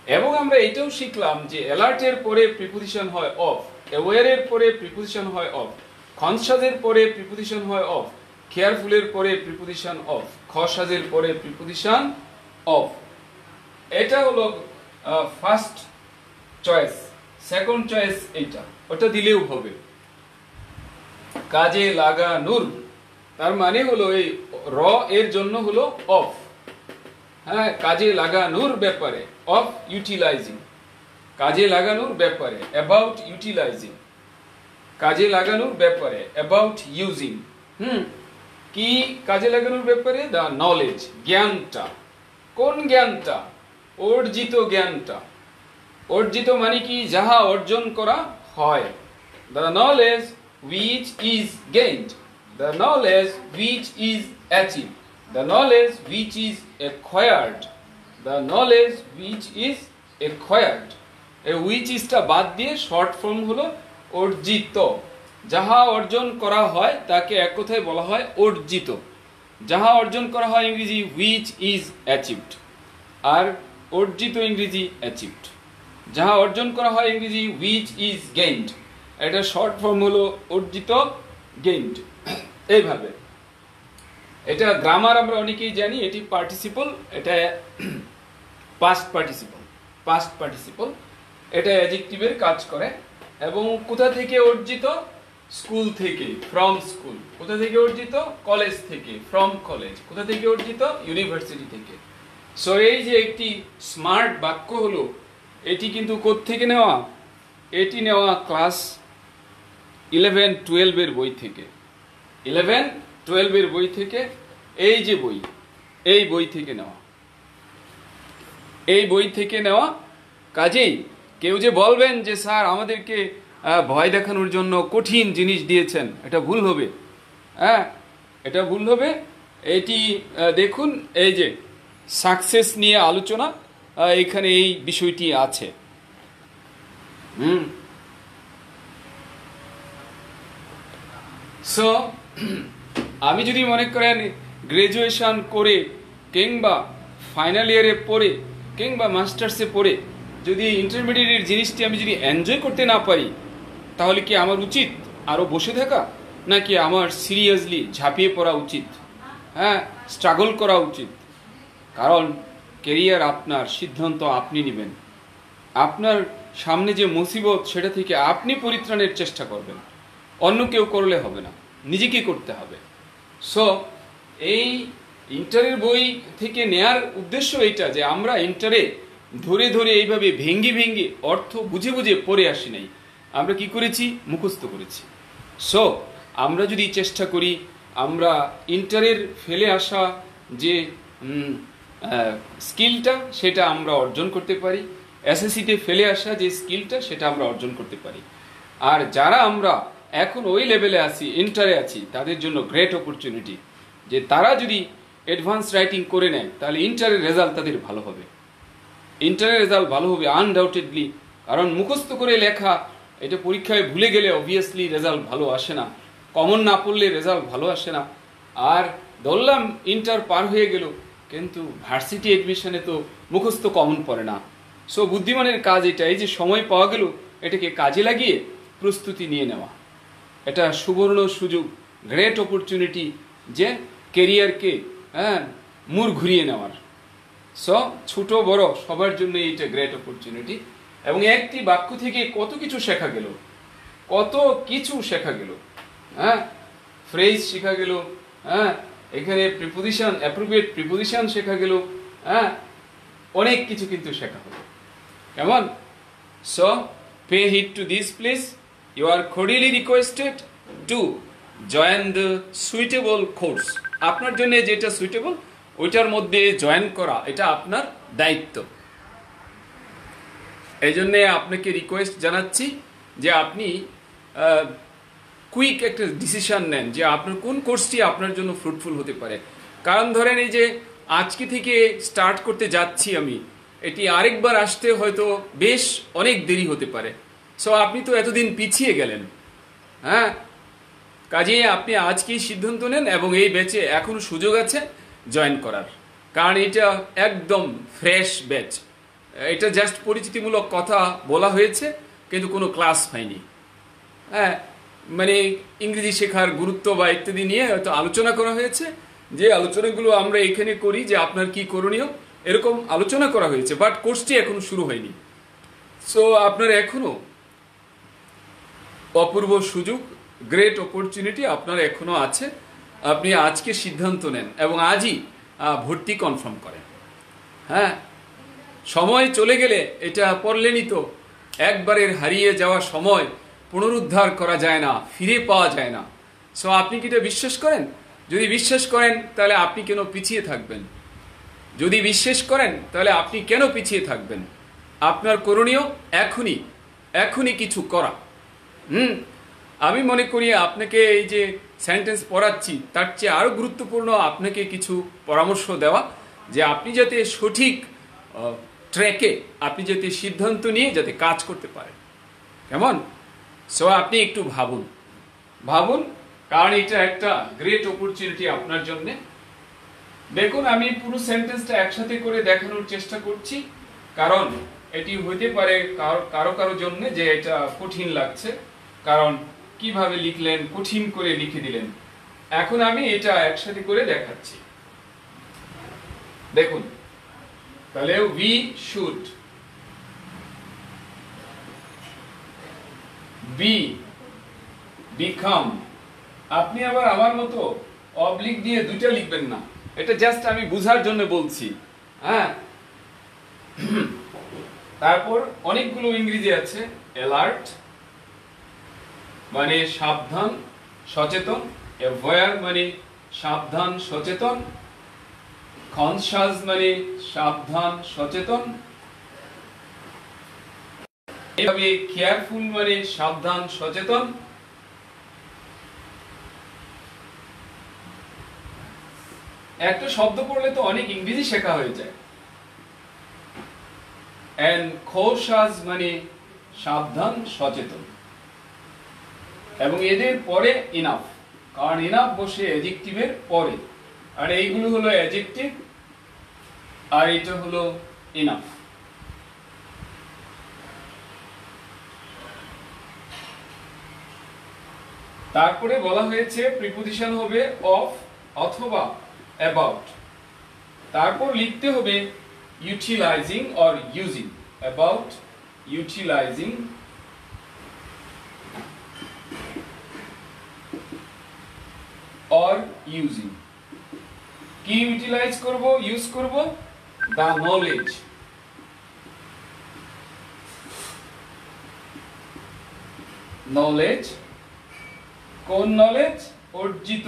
Speaker 2: এবং আমরা এটাও শিখলাম যে অ্যালার্টের পরে প্রিপোজিশন হয় অফ অ্যাওয়্যারের পরে প্রিপোজিশন হয় অফ কনশাসের পরে প্রিপোজিশন হয় অফ কেয়ারফুলের পরে প্রিপোজিশন অফ কশাসের পরে প্রিপোজিশন অফ এটা হলো ফার্স্ট চয়েস, সেকেন্ড চয়েস এইটা, ওটা দিলেও হবে। কাজে লাগানোর তার মানে হলো এই র এর জন্য হলো অফ, হ্যাঁ, কাজে লাগানোর ব্যাপারে, অফ ইউটিলাইজিং, কাজে লাগানোর ব্যাপারে, অ্যাবাউট ইউটিলাইজিং, কাজে লাগানোর ব্যাপারে, অ্যাবাউট ইউজিং। কি কাজে লাগানোর ব্যাপারে? দ্য নলেজ, জ্ঞানটা। কোন জ্ঞানটা? অর্জিত জ্ঞানটা। অর্জিত মানে কি? যাহা অর্জন করা হয়। The knowledge which is gained, the knowledge which is achieved, the knowledge which is acquired, the knowledge which is acquired. এই which is টা বাদ দিয়ে শর্ট ফর্ম হলো অর্জিত। যাহা অর্জন করা হয় তাকে এক কথায় বলা হয় অর্জিত। যাহা অর্জন করা হয় ইংরেজি which is achieved, আর অর্জিত ইংরেজি achieved। যাহা অর্জন করা হয় ইংরেজি which is gained, এটা শর্ট ফর্ম হলো অর্জিত, গেইনড। এইভাবে এটা গ্রামার আমরা অনেকেই জানি, এটি পার্টিসিপল, এটা পাস্ট পার্টিসিপল, পাস্ট পার্টিসিপল, এটা অ্যাডজেক্টিভের কাজ করে। এবং কোথা থেকে অর্জিত? স্কুল থেকে, ফ্রম স্কুল। কোথা থেকে অর্জিত? কলেজ থেকে, ফ্রম কলেজ। কোথা থেকে অর্জিত? ইউনিভার্সিটি থেকে। সো এই যে একটি স্মার্ট বাক্য হলো, এটি কিন্তু কোত্থেকে নেওয়া? এটি নেওয়া ক্লাস 11-12 এর বই থেকে। 11-12 এর বই থেকে, এই যে বই, এই বই থেকে নেওয়া, এই বই থেকে নেওয়া। কাজেই কেউ যে বলবেন যে স্যার আমাদেরকে ভয় দেখানোর জন্য কঠিন জিনিস দিয়েছেন, এটা ভুল হবে। হ্যাঁ, এটা ভুল হবে। এটি দেখুন, এই যে সাকসেস নিয়ে আলোচনা, এখানে এই বিষয়টি আছে। সো আমি যদি মনে করেন গ্রাজুয়েশন করে কিংবা ফাইনাল ইয়ারে পড়ে কিংবা মাস্টার্সে পড়ে যদি ইন্টারমিডিয়েটের জিনিসটি আমি যদি এনজয় করতে না পারি, তাহলে কি আমার উচিত আরও বসে থাকা, নাকি আমার সিরিয়াসলি ঝাঁপিয়ে পড়া উচিত? হ্যাঁ, স্ট্রাগল করা উচিত। কারণ কেরিয়ার আপনার, সিদ্ধান্ত আপনি নেবেন। আপনার সামনে যে মুসিবত, সেটা থেকে আপনি পরিত্রাণের চেষ্টা করবেন, অন্য কেউ করলে হবে না, নিজেকে করতে হবে। সো এই ইন্টারের বই থেকে নেয়ার উদ্দেশ্য এইটা যে আমরা ইন্টারে ধরে ধরে এইভাবে ভেঙ্গে ভেঙ্গে অর্থ বুঝে বুঝে পড়ে আসি নাই, আমরা কি করেছি? মুখস্থ করেছি। সো আমরা যদি চেষ্টা করি, আমরা ইন্টারের ফেলে আসা যে স্কিলটা, সেটা আমরা অর্জন করতে পারি। এসএসসিতে ফেলে আসা যে স্কিলটা, সেটা আমরা অর্জন করতে পারি। আর যারা আমরা এখন ওই লেভেলে আছি, ইন্টারে আছি, তাদের জন্য গ্রেট অপরচুনিটি যে তারা যদি অ্যাডভান্স রাইটিং করে নেয়, তাহলে ইন্টারের রেজাল্ট তাদের ভালো হবে। ইন্টারের রেজাল্ট ভালো হবে আনডাউটেডলি। কারণ মুখস্থ করে লেখা, এটা পরীক্ষায় ভুলে গেলে অবভিয়াসলি রেজাল্ট ভালো আসে না, কমন না পড়লে রেজাল্ট ভালো আসে না। আর ধরলাম ইন্টার পার হয়ে গেল, কিন্তু ভার্সিটি অ্যাডমিশনে তো মুখস্থ কমন পড়ে না। সো বুদ্ধিমানের কাজ এটা, এই যে সময় পাওয়া গেল, এটাকে কাজে লাগিয়ে প্রস্তুতি নিয়ে নেওয়া। এটা সুবর্ণ সুযোগ, গ্রেট অপরচুনিটি যে কেরিয়ারকে মুড় ঘুরিয়ে নেওয়ার। সো ছোট বড় সবার জন্য এইটা গ্রেট অপরচুনিটি। এবং একটি বাক্য থেকে কত কিছু শেখা গেল, কত কিছু শেখা গেল। হ্যাঁ, ফ্রেজ শেখা গেল, হ্যাঁ, এখানে প্রিপোজিশন, অ্যাপ্রোপ্রিয়েট প্রিপোজিশন শেখা গেল, হ্যাঁ, অনেক কিছু কিন্তু শেখা হলো। কেমন? So pay heed to this please. You are cordially requested to join the suitable course. আপনার জন্য যেটা সুইটেবল, ওইটার মধ্যে জয়েন করা, এটা আপনার দায়িত্ব। এই জন্যে আপনাকে রিকোয়েস্ট জানাচ্ছি যে আপনি কুইক একটা ডিসিশন নেন যে আপনার কোন কোর্সটি আপনার জন্য ফ্রুটফুল হতে পারে। কারণ ধরেন এই যে আজকে থেকে স্টার্ট করতে যাচ্ছি আমি, এটি আরেকবার আসতে হয়তো বেশ অনেক দেরি হতে পারে। সো আপনি তো এতদিন পিছিয়ে গেলেন। হ্যাঁ, কাজে আপনি আজকেই সিদ্ধান্ত নেন এবং এই ব্যাচে এখনো সুযোগ আছে জয়েন করার। কারণ এটা একদম ফ্রেশ ব্যাচ। এটা জাস্ট পরিচিতিমূলক কথা বলা হয়েছে, কিন্তু কোনো ক্লাস হয়নি। হ্যাঁ, মানে ইংরেজি শেখার গুরুত্ব বা ইত্যাদি নিয়ে হয়তো আলোচনা করা হয়েছে। যে আলোচনাগুলো আমরা এখানে করি যে আপনার কি করণীয়, এরকম আলোচনা করা হয়েছে, বাট কোর্সটি এখনো শুরু হয়নি। সো আপনার এখনো অপূর্ব সুযোগ, গ্রেট অপরচুনিটি আপনার এখনো আছে। আপনি আজকে সিদ্ধান্ত নেন এবং আজই ভর্তি কনফার্ম করেন। হ্যাঁ, সময় চলে গেলে এটা পড়লেনই তো, একবারের হারিয়ে যাওয়া সময় পুনরুদ্ধার করা যায় না, ফিরে পাওয়া যায় না। সো আপনি কি এটা বিশ্বাস করেন? যদি বিশ্বাস করেন তাহলে আপনি কেন পিছিয়ে থাকবেন? যদি বিশ্বাস করেন তাহলে আপনি কেন পিছিয়ে থাকবেন? আপনার করণীয় এখনই কিছু করা। আমি মনে করি আপনাকে এই যে সেন্টেন্স পড়াচ্ছি তার চেয়ে আরো গুরুত্বপূর্ণ আপনাকে কিছু পরামর্শ দেওয়া, যে আপনি যাতে সঠিক ট্র্যাকে, আপনি যাতে সিদ্ধান্ত নিয়ে যাতে কাজ করতে পারেন। কেমন? সো আপনি একটু ভাবুন, কারণ এটা একটা গ্রেট অপরচুনিটি আপনার জন্য। দেখুন, আমি পুরো সেন্টেন্সটা একসাথে করে দেখানোর চেষ্টা করছি, কারণ এটি হইতে পারে কারো জন্য যে এটা কঠিন লাগছে, কারণ কিভাবে লিখলেন, কঠিন করে লিখে দিলেন। এখন আমি এটা একসাথে করে দেখাচ্ছি। দেখুন, তাহলে we should become, আপনি আবার আমার মতো অবলিক দিয়ে দুইটা লিখবেন না, এটা জাস্ট আমি বুঝার জন্য বলছি। হ্যাঁ, তারপর অনেকগুলো ইংরেজি আছে। অ্যালার্ট মানে সাবধান, সচেতন। অ্যাওয়্যার মানে সাবধান, সচেতন। কনশাস মানে সাবধান, সচেতন। এভাবে কেয়ারফুল মানে সাবধান, সচেতন। একটা শব্দ পড়লে তো অনেক ইংরেজি শেখা হয়ে যায়। এন্ড কনশাস মানে সাবধান, সচেতন। এবং এদের পরে ইনাফ, কারণ ইনাফ বসে অ্যাডজেক্টিভের পরে, আর এইগুলো হলো অ্যাডজেক্টিভ আর এটা হলো ইনাফ। তারপরে বলা হয়েছে প্রিপোজিশন হবে অফ অথবা অ্যাবাউট। তারপর লিখতে হবে utilising or using. About, utilising, or using। কি ইউটিলাইজ করব, ইউজ করব? the knowledge, knowledge। কোন নলেজ? অর্জিত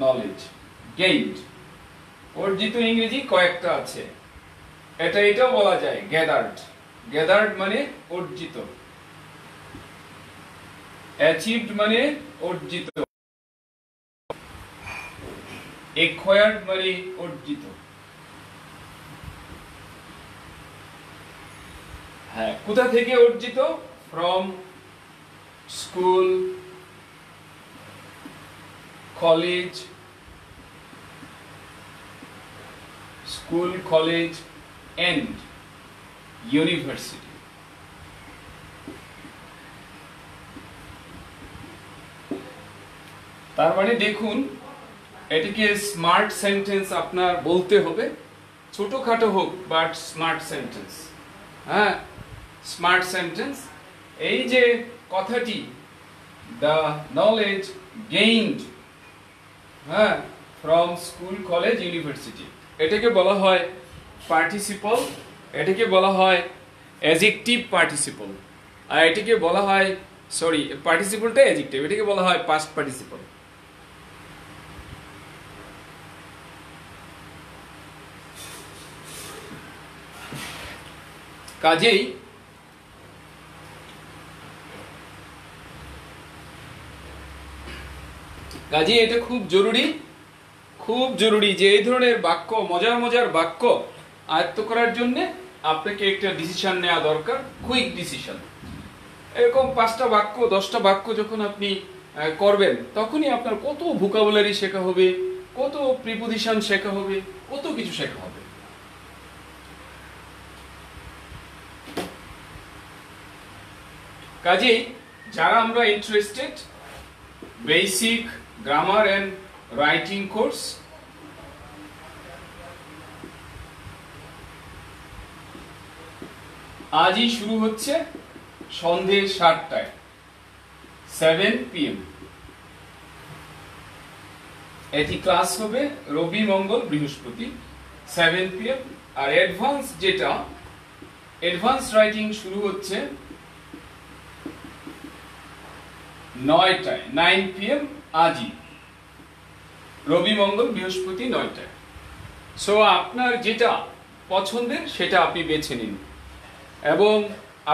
Speaker 2: নলেজ, গেইনড। অর্জিত ইংরেজি কয়েকটা আছে, এটাও বলা যায় গ্যাদার্ড। গ্যাদার্ড মানে অর্জিত। অ্যাচিভড মানে অর্জিত। acquired মানে অর্জিত। হ্যাঁ, কোথা থেকে অর্জিত? from school, college, school, college and university. তার মানে দেখুন, এটিকে স্মার্ট সেন্টেন্স আপনার বলতে হবে, ছোটখাটো হোক বাট স্মার্ট সেন্টেন্স। হ্যাঁ, স্মার্ট সেন্টেন্স। এই যে কথাটি দ্য নলেজ গেইনড, হ্যাঁ, ফ্রম স্কুল, কলেজ, ইউনিভার্সিটি, এটাকে বলা হয় পার্টিসিপল, এটাকে বলা হয় অ্যাডজেক্টিভ পার্টিসিপল, আর এটাকে বলা হয়, সরি, পার্টিসিপলটা অ্যাডজেক্টিভ, এটাকে বলা হয় পাস্ট পার্টিসিপল। কাজেই এটা খুব জরুরি যে এই ধরনের বাক্য, মজার বাক্য আয়ত্ত করার জন্য আপনাকে একটা ডিসিশন নেওয়া দরকার, কুইক ডিসিশন। এরকম 5টা বাক্য, 10টা বাক্য যখন আপনি করবেন, তখনই আপনার কত ভোকাবুলারি শেখা হবে, কত প্রিপোজিশন শেখা হবে, কত কিছু শেখা হবে। কাজেই যারা আমরা interested, basic grammar and writing course, আজই শুরু হচ্ছে সন্ধে 7টায়, 7 PM। এটি ক্লাস হবে রবি, মঙ্গল, বৃহস্পতি 7 PM। আর অ্যাডভান্স যেটা, অ্যাডভান্স রাইটিং শুরু হচ্ছে 9টায়, 9 PM আজই, রবি, মঙ্গল, বৃহস্পতি 9টায়। সো আপনার যেটা পছন্দের সেটা আপনি বেছে নিন, এবং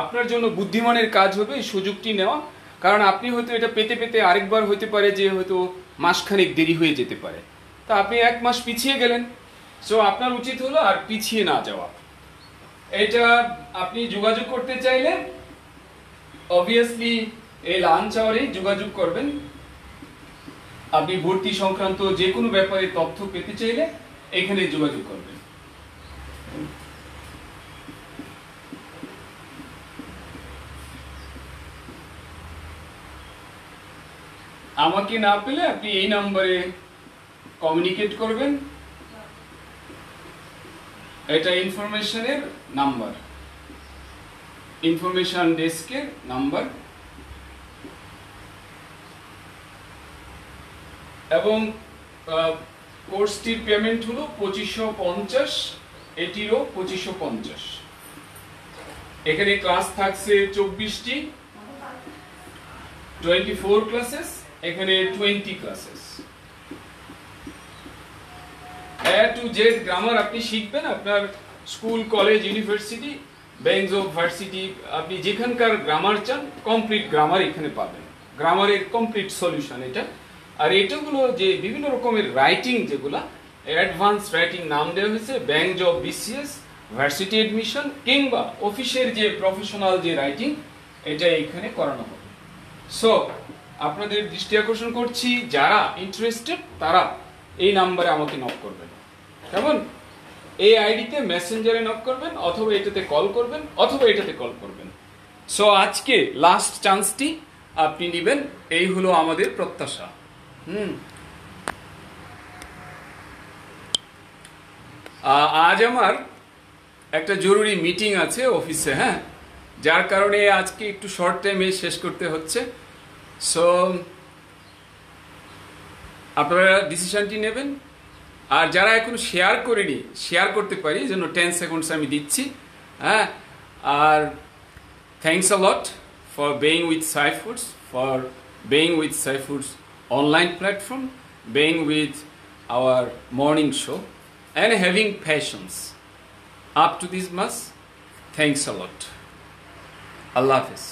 Speaker 2: আপনার জন্য বুদ্ধিমানের কাজ হবে এই সুযোগটি নেওয়া, কারণ আপনি হয়তো এটা পেতে পেতে আরেকবার হতে পারে যে হয়তো মাসখানেক দেরি হয়ে যেতে পারে, তা আপনি 1 মাস পিছিয়ে গেলেন। সো আপনার উচিত হলো আর পিছিয়ে না যাওয়া। এটা আপনি যোগাযোগ করতে চাইলে অবভিয়াসলি এই লাঞ্চ আওয়ারেই যোগাযোগ করবেন। আপনি ভর্তি সংক্রান্ত যে কোনো ব্যাপারে তথ্য পেতে চাইলে এখানে যোগাযোগ করবেন। আমাকে না পেলে আপনি এই নাম্বারে কমিউনিকেট করবেন। এটা ইনফরমেশনের নাম্বার, ইনফরমেশন ডেস্কের নাম্বার, এবং কোর্সটির পেমেন্ট হলো 2550, এটিরও 2550। এখানে ক্লাস থাকছে 24টি, 24 ক্লাসেস, এখানে 20 classes. A to Z grammar আপনি শিখবেন আপনার school, college, university, banks of varsity, আপনি যেখানকার গ্রামার চান কমপ্লিট গ্রামার এখানে পাবেন। গ্রামারের কমপ্লিট সলিউশন এটা। আর এটাগুলো যে বিভিন্ন রকমের রাইটিং, যেগুলা অ্যাডভান্স রাইটিং নাম দেওয়া হয়েছে, bank job, BCS, varsity admission, কিংবা অফিসের যে প্রফেশনাল যে রাইটিং, এটা এখানে করানো হবে। সো আপনাদের দৃষ্টি আকর্ষণ করছি, যারা ইন্টারেস্টেড তারা এই নাম্বারে আমাকে নক করবেন। কেমন? এই আইডিতে মেসেঞ্জারে নক করবেন, অথবা এটাতে কল করবেন, অথবা এটাতে কল করবেন। সো আজকে লাস্ট চান্সটি আপনি নেবেন, এই হলো আমাদের প্রত্যাশা। আজ আমার একটা জরুরি মিটিং আছে অফিসে, হ্যাঁ, যার কারণে আজকে একটু শর্ট টাইমে শেষ করতে হচ্ছে। সো আপনারা ডিসিশনটি নেবেন। আর যারা এখন শেয়ার করেনি, শেয়ার করতে পারি, জন্য 10 সেকেন্ডস আমি দিচ্ছি, হ্যাঁ। আর thanks a lot for being with Sai foods, for being with Sai foods online platform, being with our morning show, and having patience up to this much. Thanks a lot. Allah Hafiz.